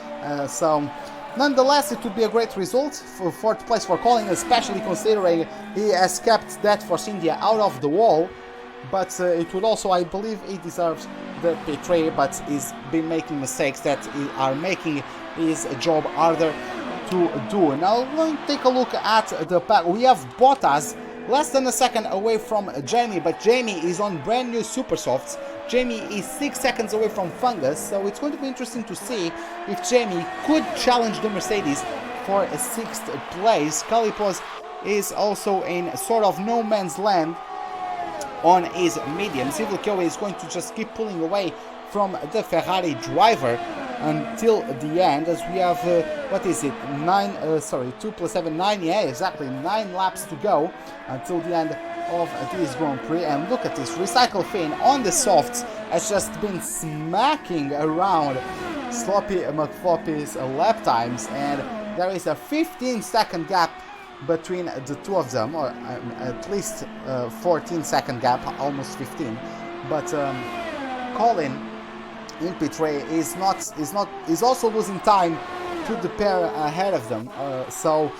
So nonetheless, it would be a great result for 4th place for Colin, especially considering he has kept that Force India out of the wall. But it would also, I believe, he deserves the P3, but he's been making mistakes that are making his job harder to do. Now, we're going to take a look at the pack. We have Bottas less than a second away from Jamie, but Jamie is on brand new super softs. Jamie is 6 seconds away from Fungus, so it's going to be interesting to see if Jamie could challenge the Mercedes for a 6th place. Kalipos is also in sort of no man's land on his mediums. Evil Kiwi is going to just keep pulling away from the Ferrari driver until the end, as we have, 2 plus 7, 9, yeah, exactly, 9 laps to go until the end of this Grand Prix. And look at this, Recycle Fin on the softs has just been smacking around Sloppy McFloppy's lap times, and there is a 15-second gap between the two of them, or at least 14-second gap, almost 15. But Colin in P3 is also losing time to the pair ahead of them. So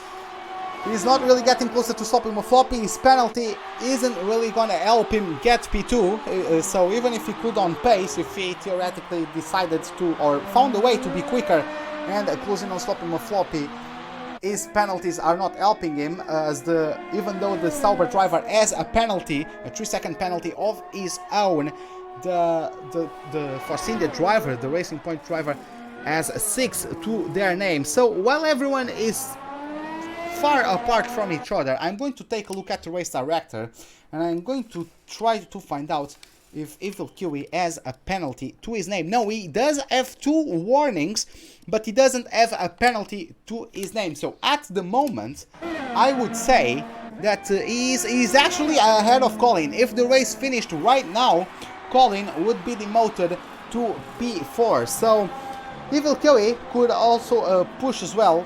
he's not really getting closer to Sloppy Mafloppy. His penalty isn't really gonna help him get P2. So even if he could on pace, if he theoretically decided to, or found a way to be quicker and closing on Sloppy Mafloppy, his penalties are not helping him, as even though the Sauber driver has a penalty, a 3-second penalty of his own, the Force India driver, the Racing Point driver, has 6 to their name. So while everyone is far apart from each other, I'm going to take a look at the race director, and I'm going to try to find out if Evil Kiwi has a penalty to his name. No, he does have 2 warnings, but he doesn't have a penalty to his name. So at the moment, I would say that he's actually ahead of Colin. If the race finished right now, Colin would be demoted to P4. So Evil Kiwi could also push as well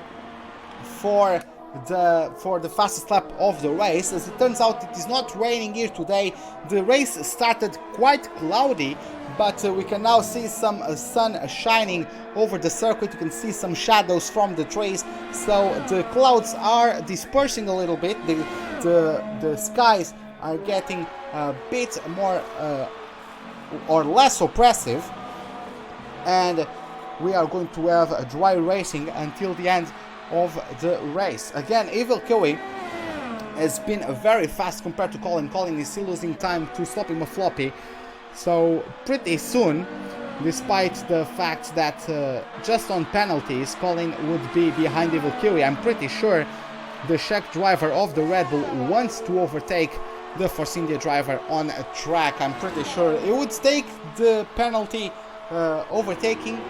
for the fastest lap of the race. As it turns out, it is not raining here today. The race started quite cloudy, but we can now see some sun shining over the circuit. You can see some shadows from the trees, so the clouds are dispersing a little bit. The skies are getting a bit more or less oppressive, and we are going to have a dry racing until the end of the race. Again, Evil Kiwi has been very fast compared to Colin. Colin is still losing time to Sloppy Mafloppy. So pretty soon, despite the fact that just on penalties Colin would be behind Evil Kiwi, I'm pretty sure the Czech driver of the Red Bull wants to overtake the Force India driver on a track. I'm pretty sure it would take the penalty overtaking,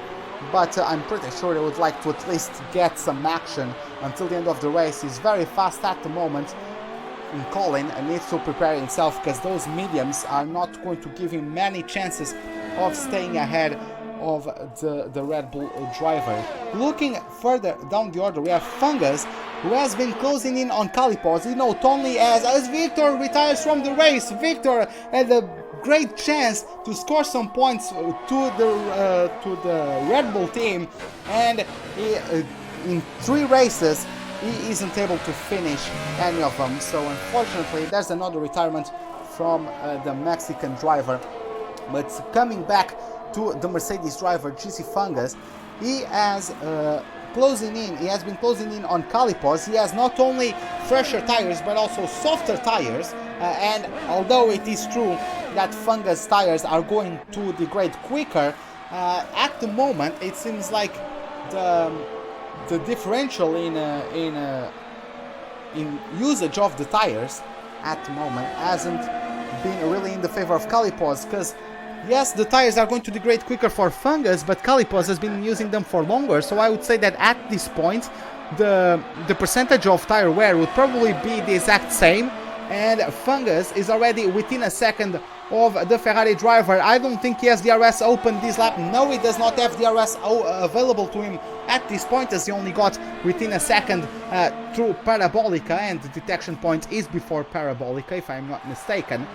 but I'm pretty sure they would like to at least get some action until the end of the race. He's very fast at the moment in Colin and needs to prepare himself, because those mediums are not going to give him many chances of staying ahead of the Red Bull driver. Looking further down the order, we have Fungus, who has been closing in on Calipos. You know, Tony, as Victor retires from the race. Victor had a great chance to score some points to the Red Bull team, and in 3 races he isn't able to finish any of them. So unfortunately, there's another retirement from the Mexican driver. But coming back to the Mercedes driver, GC Fungus, he has been closing in on Calipos. He has not only fresher tires but also softer tires, and although it is true that Fungus tires are going to degrade quicker, at the moment it seems like the differential in usage of the tires at the moment hasn't been really in the favor of Calipos, because yes, the tires are going to degrade quicker for Fungus, but Calipos has been using them for longer, so I would say that at this point the percentage of tire wear would probably be the exact same, and Fungus is already within a second of the Ferrari driver. I don't think he has DRS open this lap. No, he does not have DRS available to him at this point, as he only got within a second through Parabolica, and the detection point is before Parabolica, if I'm not mistaken.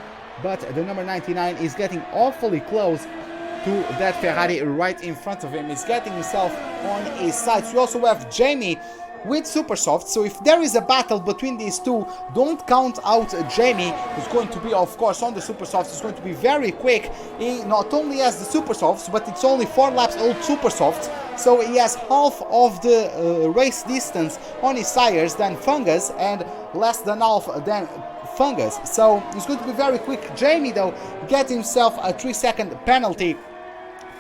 But the number 99 is getting awfully close to that Ferrari right in front of him. He's getting himself on his sides. We also have Jamie with Supersoft, so if there is a battle between these two, don't count out Jamie, who's going to be, of course, on the Supersofts. He's going to be very quick. He not only has the Supersofts, but it's only 4 laps old Supersofts, so he has half of the race distance on his tires than Fungus, and less than half than Fungus, so he's going to be very quick. Jamie, though, gets himself a 3-second penalty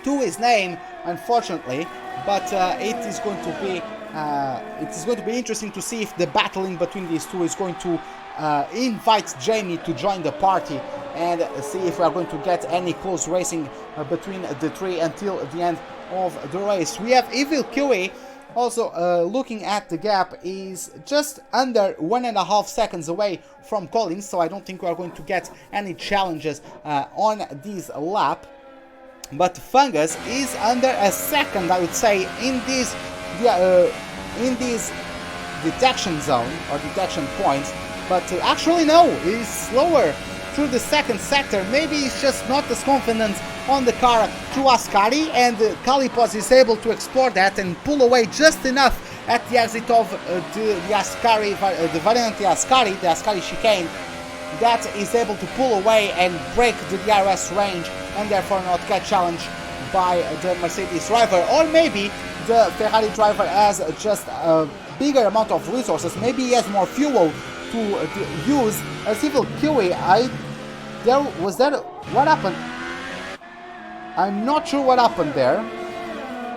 to his name, unfortunately, but it is going to be interesting to see if the battling between these two is going to invite Jamie to join the party, and see if we are going to get any close racing between the 3 until the end of the race. We have Evil Kiwi. Also, looking at the gap, is just under 1.5 seconds away from Collins, so I don't think we are going to get any challenges on this lap. But Fungus is under a second, I would say, in this detection zone or detection point. But actually, no, he's slower through the second sector. Maybe he's just not as confident on the car through Ascari, and Calipos is able to explore that and pull away just enough at the exit of the Ascari, the Variante Ascari, the Ascari chicane, that is able to pull away and break the DRS range, and therefore not get challenged by the Mercedes driver. Or maybe the Ferrari driver has just a bigger amount of resources. Maybe he has more fuel to use. As Evil Kiwi, what happened? I'm not sure what happened there.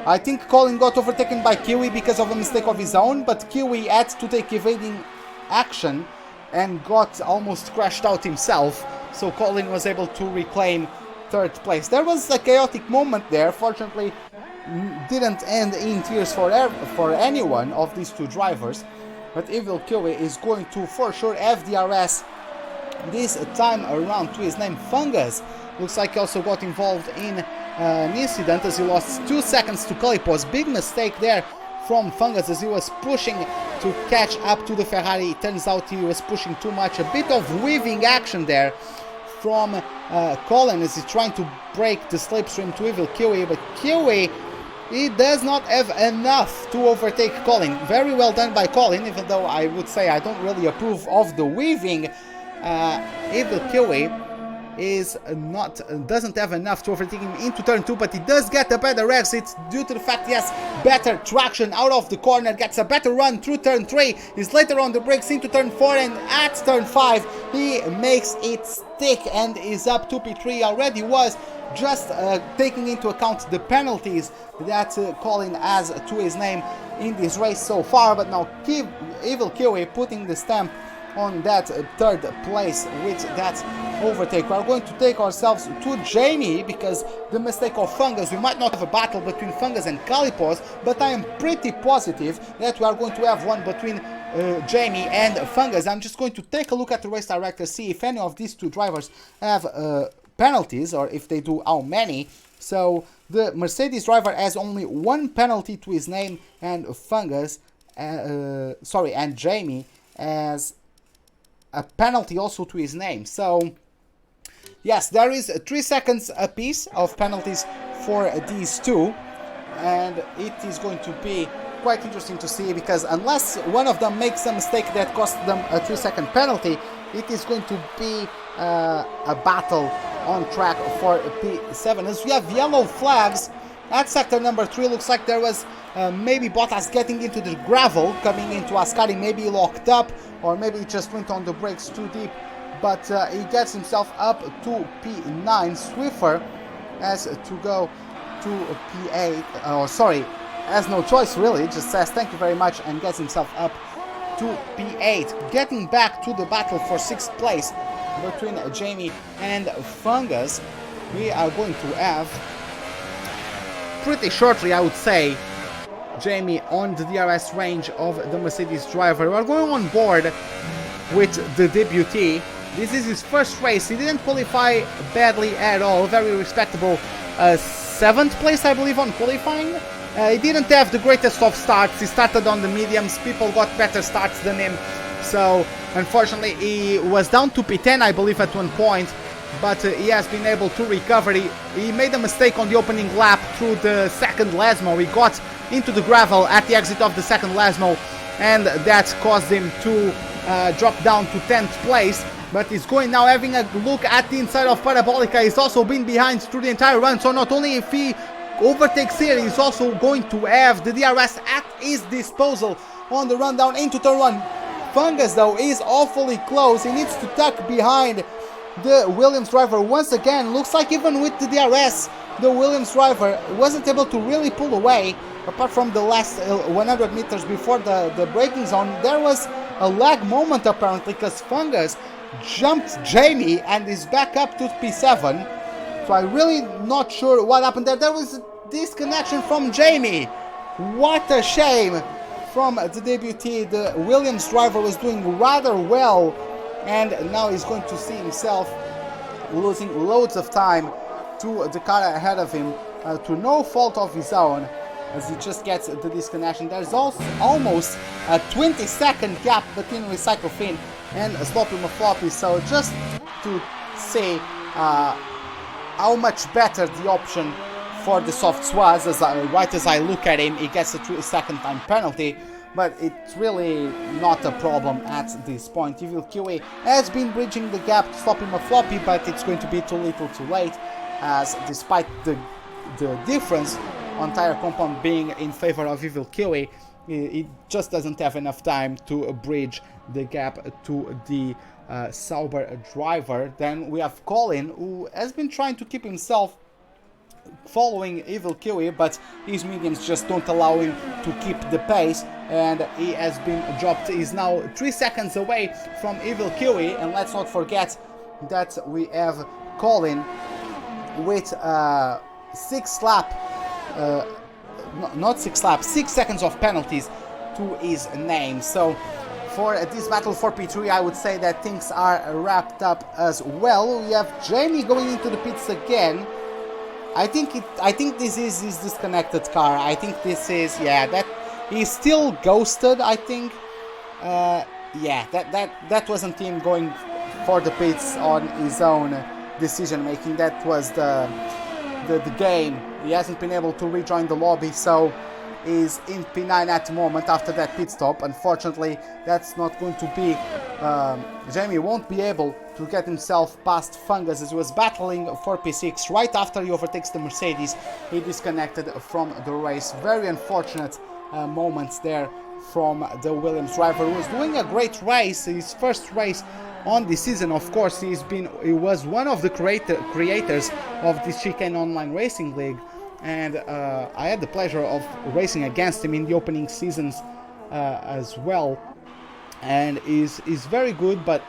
I think Colin got overtaken by Kiwi because of a mistake of his own, but Kiwi had to take evading action and got almost crashed out himself, so Colin was able to reclaim third place. There was a chaotic moment there. Fortunately, didn't end in tears for anyone of these two drivers, but Evil Kiwi is going to for sure have DRS this time around to his name. Fungus looks like he also got involved in an incident as he lost 2 seconds to Calipos. Big mistake there from Fungus as he was pushing to catch up to the Ferrari. It turns out he was pushing too much. A bit of weaving action there from Colin as he's trying to break the slipstream to Evil Kiwi, but Kiwi, he does not have enough to overtake Colin. Very well done by Colin, even though I would say I don't really approve of the weaving. Evil Kiwi doesn't have enough to overtake him into turn 2, but he does get a better exit due to the fact he has better traction out of the corner, gets a better run through turn 3, is later on the brakes into turn 4, and at turn 5 he makes it stick and is up to P3. Already was just taking into account the penalties that Colin has to his name in this race so far, but now Evil Kiwi putting the stamp on that third place with that overtake. We are going to take ourselves to Jamie because the mistake of Fungus, we might not have a battle between Fungus and Calipos, but I am pretty positive that we are going to have one between Jamie and Fungus. I'm just going to take a look at the race director, see if any of these two drivers have penalties, or if they do, how many. So the Mercedes driver has only 1 penalty to his name, and and Jamie has a penalty also to his name. So yes, there is 3 seconds apiece of penalties for these two, and it is going to be quite interesting to see, because unless one of them makes a mistake that costs them a 3-second penalty, it is going to be a battle on track for P7. As we have yellow flags at sector number 3, looks like there was maybe Bottas getting into the gravel, coming into Ascari, maybe locked up, or maybe he just went on the brakes too deep, but he gets himself up to P9. Swiffer has to go to P8, has no choice really, just says thank you very much and gets himself up to P8. Getting back to the battle for 6th place between Jamie and Fungus, we are going to have pretty shortly, I would say, Jamie on the DRS range of the Mercedes driver. We are going on board with the debutee. This is his first race. He didn't qualify badly at all. Very respectable 7th place, I believe, on qualifying. He didn't have the greatest of starts. He started on the mediums. People got better starts than him. So, unfortunately, he was down to P10, I believe, at one point. But he has been able to recover. He made a mistake on the opening lap through the second Lasmo. He got into the gravel at the exit of the second Lasmo, and that caused him to drop down to 10th place. But he's going now, having a look at the inside of Parabolica. He's also been behind through the entire run, so not only if he overtakes here, he's also going to have the DRS at his disposal on the run down into turn 1. Fungus, though, is awfully close. He needs to tuck behind the Williams driver once again. Looks like even with the DRS, the Williams driver wasn't able to really pull away. Apart from the last 100 meters before the braking zone, there was a lag moment apparently, because Fungus jumped Jamie and is back up to P7. So I'm really not sure what happened there. There was a disconnection from Jamie. What a shame from the debutee. The Williams driver was doing rather well, and now he's going to see himself losing loads of time to the car ahead of him, to no fault of his own, as he just gets the disconnection. There's also almost a 20-second gap between Recycle Fin and Sloppy Mafloppy, so just to see how much better the option for the softs was. Right as I look at him, he gets a 2-second time penalty, but it's really not a problem at this point. Evil QA has been bridging the gap to Sloppy Mafloppy, but it's going to be too little too late, as despite the difference on tire compound being in favor of Evil Kiwi, It just doesn't have enough time to bridge the gap to the Sauber driver. Then we have Colin, who has been trying to keep himself following Evil Kiwi, but his mediums just don't allow him to keep the pace, and he has been dropped. He's now 3 seconds away from Evil Kiwi, and let's not forget that we have Colin with 6 seconds of penalties to his name. So for this battle for P3, I would say that things are wrapped up as well. We have Jamie going into the pits again. I think this is his disconnected car. I think this is, yeah, that he's still ghosted. I think, yeah, that wasn't him going for the pits on his own decision making. That was the game. He hasn't been able to rejoin the lobby, so is in P9 at the moment after that pit stop. Unfortunately, that's not going to be, Jamie won't be able to get himself past Fungus as he was battling for P6. Right after he overtakes the Mercedes, he disconnected from the race. Very unfortunate moments there from the Williams driver, who was doing a great race, his first race on this season. Of course, he was one of the creators of the Chicane Online Racing League, and I had the pleasure of racing against him in the opening seasons as well, and is very good, but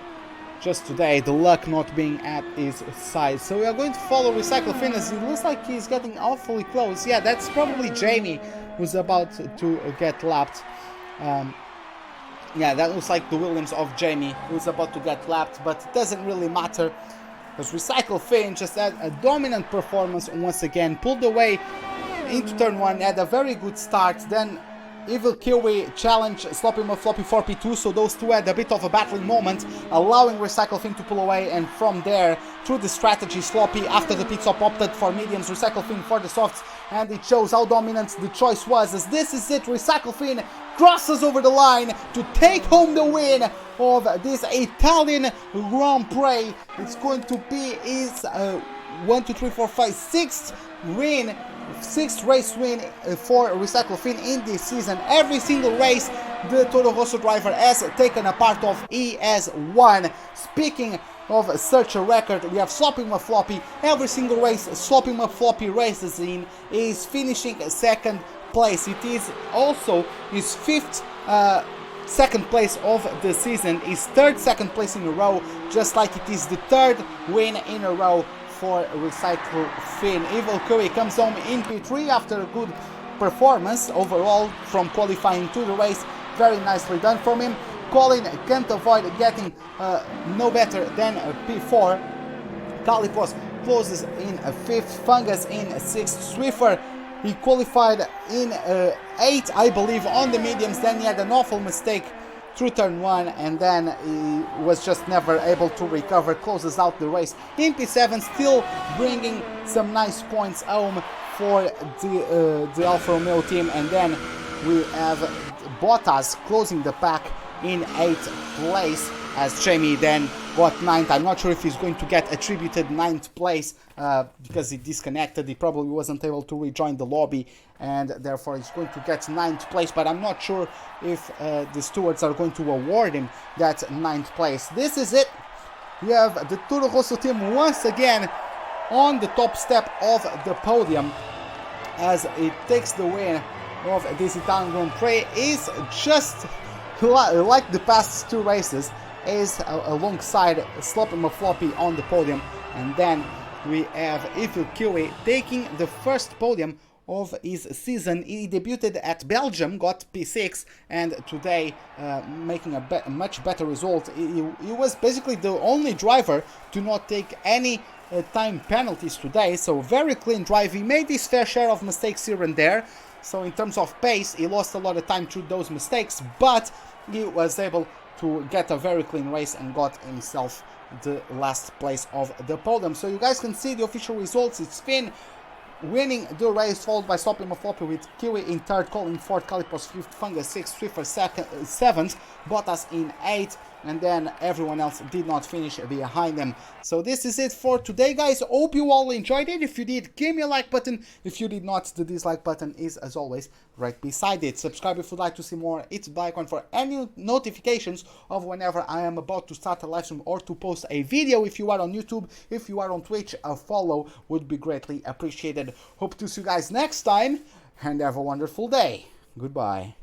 just today the luck not being at his side. So we are going to follow Recycle Finn, as it looks like he's getting awfully close. Yeah, that's probably Jamie who's about to get lapped. Yeah, that looks like the Williams of Jamie who's about to get lapped, but it doesn't really matter, because Recycle Finn just had a dominant performance once again, pulled away into turn 1, had a very good start. Then Evil Kiwi challenged Sloppy Floppy for P2, so those two had a bit of a battling moment, allowing Recycle Finn to pull away, and from there, through the strategy, Sloppy, after the pit stop, opted for mediums, Recycle Finn for the softs, and it shows how dominant the choice was, as this is it. Recycle Finn crosses over the line to take home the win of this Italian Grand Prix. It's going to be his 6th race win for Recycle Finn in this season. Every single race the Toro Rosso driver has taken a part of, he has won. Speaking of such a record, we have Sloppy Floppy. Every single race Sloppy Floppy races in is finishing second place. It is also his 5th second place of the season, his 3rd second place in a row, just like it is the 3rd win in a row for Recycle Finn. Evil Curry comes home in P3 after a good performance overall from qualifying to the race. Very nicely done from him. Colin can't avoid getting no better than P4. Calipos closes in 5th, Fungus in 6th, Swiffer, he qualified in 8th, I believe, on the mediums. Then he had an awful mistake through turn 1, and then he was just never able to recover, closes out the race in P7, still bringing some nice points home for the Alfa Romeo team. And then we have Bottas closing the pack in 8th place, as Jamie then got 9th. I'm not sure if he's going to get attributed 9th place because he disconnected. He probably wasn't able to rejoin the lobby, and therefore he's going to get 9th place, but I'm not sure if the stewards are going to award him that 9th place. This is it. We have the Toro Rosso team once again on the top step of the podium, as it takes the win of this Italian Grand Prix. Is just like the past 2 races, is alongside Sloppy Floppy on the podium. And then we have Evil Kiwi taking the first podium of his season. He debuted at Belgium, got P6, and today making a much better result. He was basically the only driver to not take any time penalties today, so very clean drive. He made his fair share of mistakes here and there, so in terms of pace he lost a lot of time through those mistakes, but he was able to get a very clean race and got himself the last place of the podium. So you guys can see the official results. It's Finn winning the race, followed by Sloppy Floppy with Kiwi in 3rd, Colin 4th, Calipos 5th, Fungus 6th, Swiffer 7th, Bottas in 8th, and then everyone else did not finish behind them. So this is it for today, guys. Hope you all enjoyed it. If you did, give me a like button. If you did not, the dislike button is, as always, right beside it. Subscribe if you'd like to see more. Hit the bell icon for any notifications of whenever I am about to start a live stream or to post a video. If you are on YouTube, if you are on Twitch, a follow would be greatly appreciated. Hope to see you guys next time, and have a wonderful day. Goodbye.